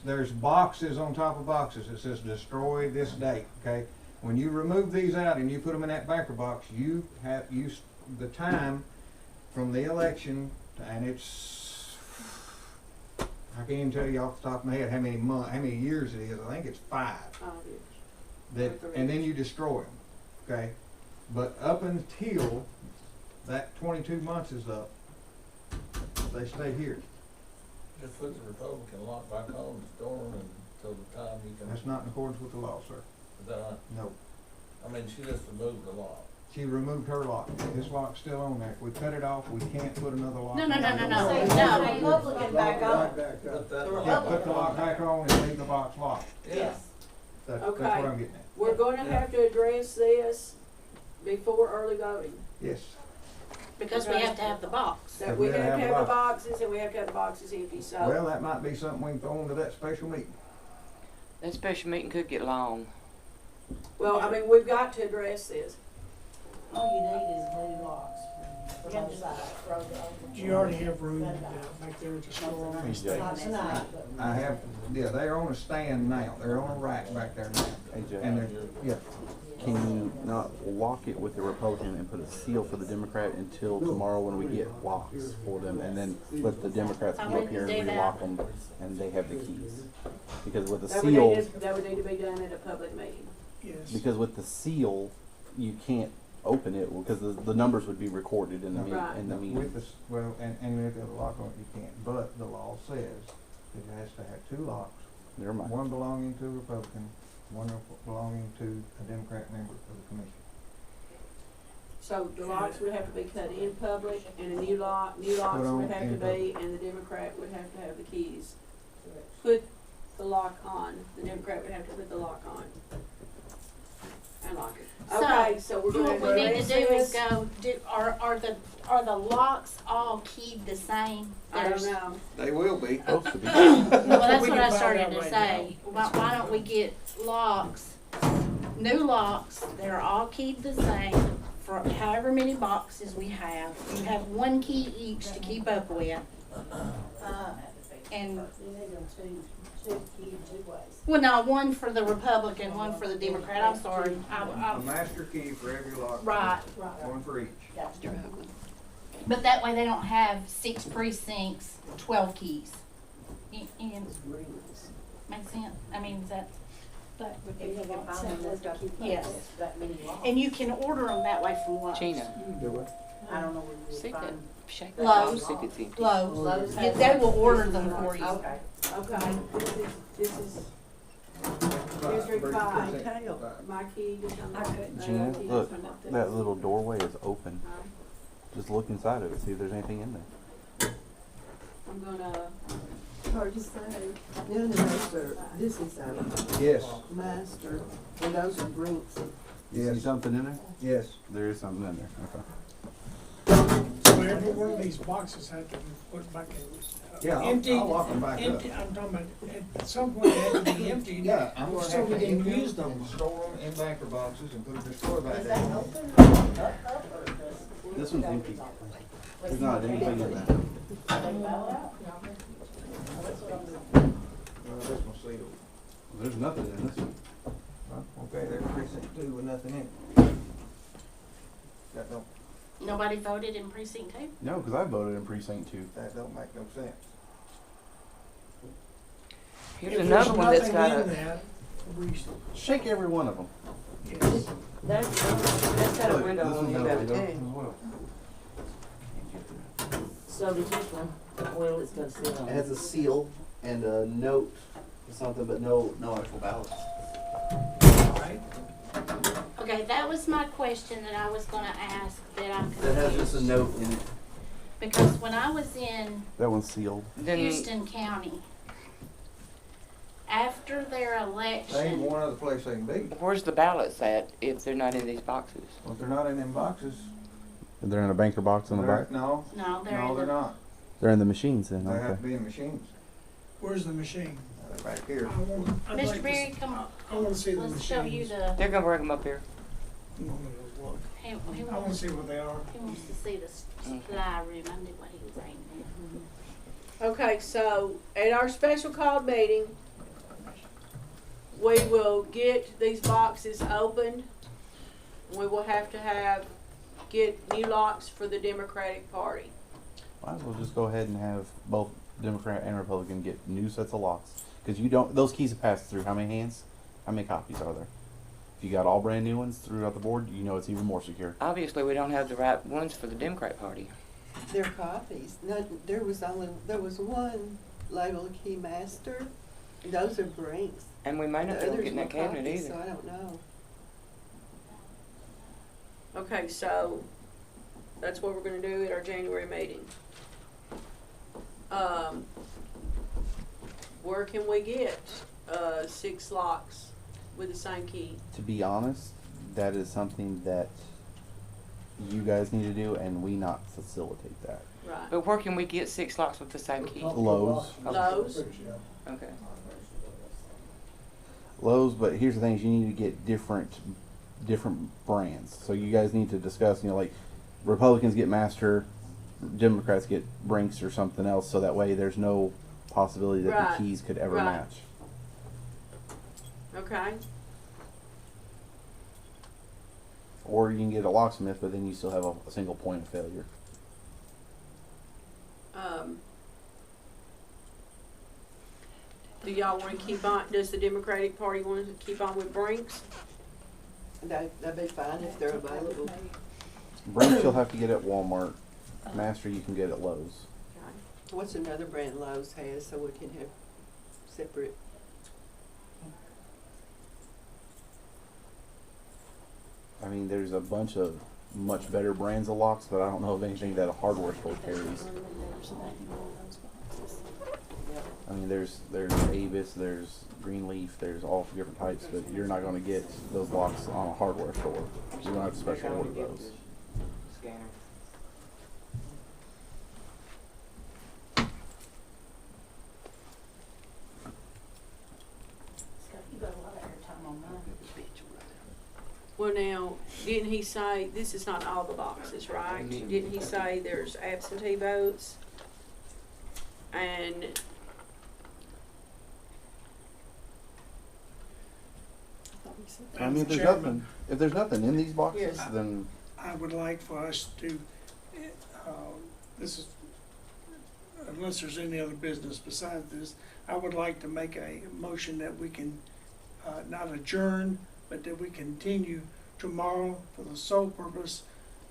There's boxes on top of boxes that says destroy this date, okay? When you remove these out and you put them in that banker box, you have used the time from the election, and it's, I can't even tell you off the top of my head how many years it is. I think it's 5. Oh, yes. And then you destroy them, okay? But up until that 22 months is up, they stay here. Just put the Republican lock back on and store them until the time he can, That's not in accordance with the law, sir. is that right? No. I mean, she just removed the lock. She removed her lock. This lock's still on there. If we cut it off, we can't put another lock no, on. no, no, no, no, Say, no. the Republican back on. Put that The lock Yeah, back put the lock back on and leave the box locked. Yes. That's Okay. what I'm getting at. We're gonna have to address this before early voting. Yes. Because we have to have the box. That we have to have the boxes, and we have to have the boxes empty, so. Well, that might be something we can throw into that special meeting. That special meeting could get long. Well, I mean, we've got to address this. All you need is blue locks from both sides, throw the open. You already have room back there to store them. Hey, Jay. Not tonight, but. I have, yeah, they're on a stand now. They're on a rack back there now. Hey, Jay. And they're, yeah. Can you not lock it with the Republican and put a seal for the Democrat until tomorrow when we get locks for them, and then let the Democrats come up here and relock them, and they have the keys? Because with the That would seal, need to be done at a public meeting. Yes. because with the seal, you can't open it because the numbers would be recorded in the Right. in the meeting. With this, well, and if there's a lock on it, you can't. But the law says it has to have 2 locks. Never mind. One belonging to a Republican, one belonging to a Democrat member of the commission. So the locks would have to be cut in public, and new locks Put on would have to in be, and the Democrat would have to have the keys. Put the lock on, the Democrat would have to put the lock on. And lock it. Okay, so we're gonna What we need to address do is this. are the locks all keyed the same? I don't know. They will be. Supposed to be. Well, that's We what can I find started out to right say. Why don't we get locks, new locks, that are all keyed the same for however many boxes we have. You have 1 key each to keep up with. And, You need them two key, 2 ways. well, no, 1 for the Republican, 1 for the Democrat. I'm sorry. A master key for every lock. Right. One for each. Gotcha. But that way they don't have 6 precincts, 12 keys. Makes sense? I mean, is that, That would be If you a can lot find them, simpler that's to got keep up Yes. with. that many locks. and you can order them that way from Lowe's. Gina, Do it. I don't know where you see would that, find. shake Lowe's. that, see if it's empty. Lowe's. Lowe's Yeah, has they them. will order them for you. Okay. Okay, this is District 5. Tail. My key just on that. Gina, key look, just on that. that little doorway is open. Right. Just look inside of it, see if there's anything in there. I'm gonna, Hard to say. No, sir, this is Yes, master, and those are drinks. See yes, something in there? yes. There is something in there, okay. So every one of these boxes had to be put back in. Yeah, Empty. I'll lock them back up. Empty, I'm talking about, at some point it had to be emptied. Yeah, I'm gonna So have we to can empty use them them. and store them in banker boxes and put a destroy back Is that down. open or does? This one's empty. There's not anything in there. This one's sealed. There's nothing in this one. Huh? Okay, there's precinct 2 with nothing in it. That don't, Nobody voted in precinct 2? No, because I voted in precinct 2. that don't make no sense. Here's If another one that's there's got nothing in a, that, we, Shake every one of them. yes. that's got a window on the end of it too. So does this one, well, it's got a seal on It it. has a seal and a note or something, but no actual ballots. Right? Okay, that was my question that I was gonna ask that I'm That has just a confused. note in it. Because when I was in That one's sealed. Then, Houston County, after their There ain't election, one other place they can be. where's the ballots at if they're not in these boxes? Well, if they're not in them boxes, They're in a banker box on the they're, back. no, no, they're no, in they're the, not. They're in the machines then. They have to Okay. be in machines. Where's the machine? They're back here. I'd like Mr. to Berry, s- come on, I wanna see the let's machines. show you the, They're gonna bring them up here. I wanna he look. I wanna wants, see what they are. he wants to see the supply room, I knew what he was aiming Okay, so at our special called meeting, we will get these boxes opened. We will have to get new locks for the Democratic Party. Might as well just go ahead and have both Democrat and Republican get new sets of locks. Because you don't, those keys have passed through how many hands? How many copies are there? If you got all brand new ones throughout the board, you know it's even more secure. Obviously, we don't have the right ones for the Democrat Party. They're copies. No, there was one labeled Keymaster. Those are Brinks. And we may The not be able to others get in were that cabinet copies, either. so I don't know. Okay, so that's what we're gonna do at our January meeting. Where can we get, 6 locks with the same key? To be honest, that is something that you guys need to do and we not facilitate that. Right. But where can we get 6 locks with the same key? Lowe's. Lowe's? Okay. Lowe's, but here's the thing, is you need to get different brands. So you guys need to discuss, like Republicans get Master, Democrats get Brinks or something else, so that way there's no possibility that Right. the keys could ever Right. match. Okay, Or you can get a locksmith, but then you still have a single point of failure. do y'all wanna keep on, does the Democratic Party want to keep on with Brinks? That'd be fine if they're available. Brinks you'll have to get at Walmart. Master you can get at Lowe's. What's another brand Lowe's has so we can have separate? I mean, there's a bunch of much better brands of locks, but I don't know of anything that a hardware store carries. I mean, there's Avis, there's Greenleaf, there's all different types, but you're not going to get those locks on a hardware store. You're going to have to special order those. Scanner. You got a lot of airtime on mine. Well, now, didn't he say, this is not all the boxes, right? Didn't he say there's absentee votes? And I mean, if there's nothing in these boxes, Yes. then I would like for us to, this is, unless there's any other business besides this, I would like to make a motion that we can, not adjourn, but that we continue tomorrow for the sole purpose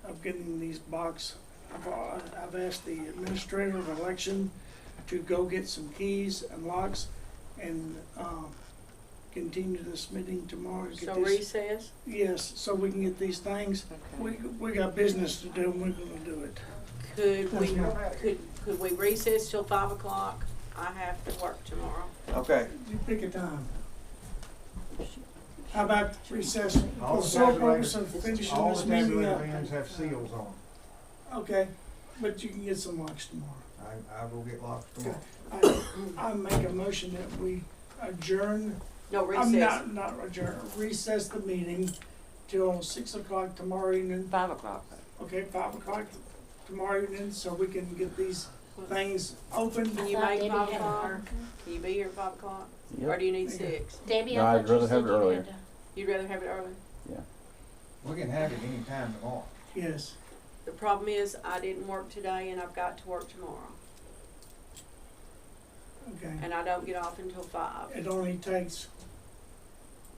of getting these I've asked the administrator of election to go get some keys and locks and, continue this meeting tomorrow. Get so this- recess? Yes, so we can get these things. Okay. We got business to do and we're gonna do it. Could we recess till 5 o'clock? I have to work tomorrow. Okay. You pick a time. How about recess All for the the sole tabulated- purpose of finishing All this the meeting tabulated up? bands have seals on Okay, but you can get some locks tomorrow. them. I will get locks tomorrow. I make a motion that we adjourn, No, I'm recess. not adjourn, recess the meeting till 6 o'clock tomorrow evening. 5 o'clock. Okay, 5 o'clock tomorrow evening, so we can get these things opened. Can you I thought make Debbie 5 had o'clock? her. Can you be here at 5 o'clock? Yep. Or do you need 6? Debbie, No, I I'd thought you rather said have it you earlier. had to. You'd rather have it early? Yeah. We can have it anytime tomorrow. Yes, The problem is, I didn't work today and I've got to work tomorrow. okay. And I don't get off until 5, It only takes,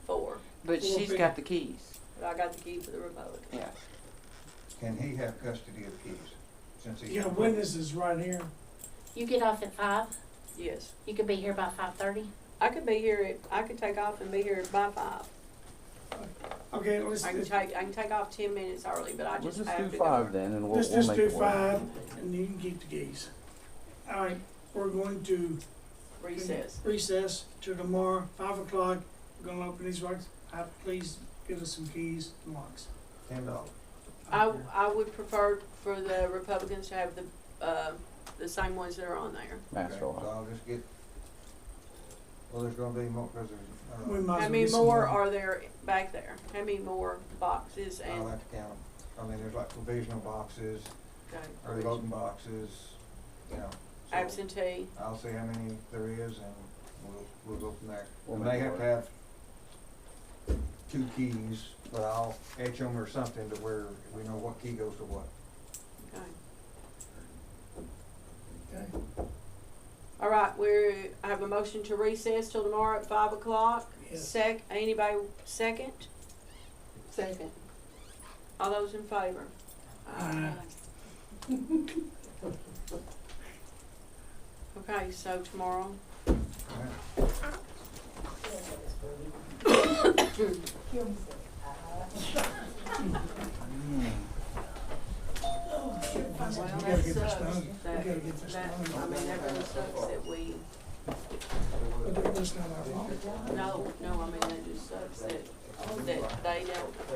4. But Well, she's we- got the keys. But I got the key for the Republic. Yeah. Can he have custody of the keys? Since he's. you got witnesses right here. You get off at 5, Yes. you could be here by 5:30. I could be here I could take off and be here by 5. Okay, let's, I can take off 10 minutes early, but I Let's just just have do to 5 go. then, and let's we'll just make do it work. 5, and you can keep the keys. All right, we're going to Recess. recess till tomorrow, 5 o'clock. We're gonna open these locks. Please give us some keys and locks. $10. I would prefer for the Republicans to have the same ones that are on there. Master Okay, so lock. I'll just get, well, there's gonna be more, cause We there's, might as How well many get some more are there back there? How many more boxes I'll and, have to count 'em. I mean, there's like provisional boxes, early okay, voting boxes, you know. so absentee? I'll see how many there is and we'll go from there. We'll We make may it have to have 2 keys, but I'll etch them or something to where we know what key goes to what. Okay. Okay. All right, I have a motion to recess till tomorrow at 5 o'clock. Yes. Anybody second? Second. All those in favor? Aye. Okay, so tomorrow, We well, gotta that get this sucks. done. We That, gotta get this that, I done. mean, that really sucks that we, But that's not our fault. no, I mean, that just sucks that they don't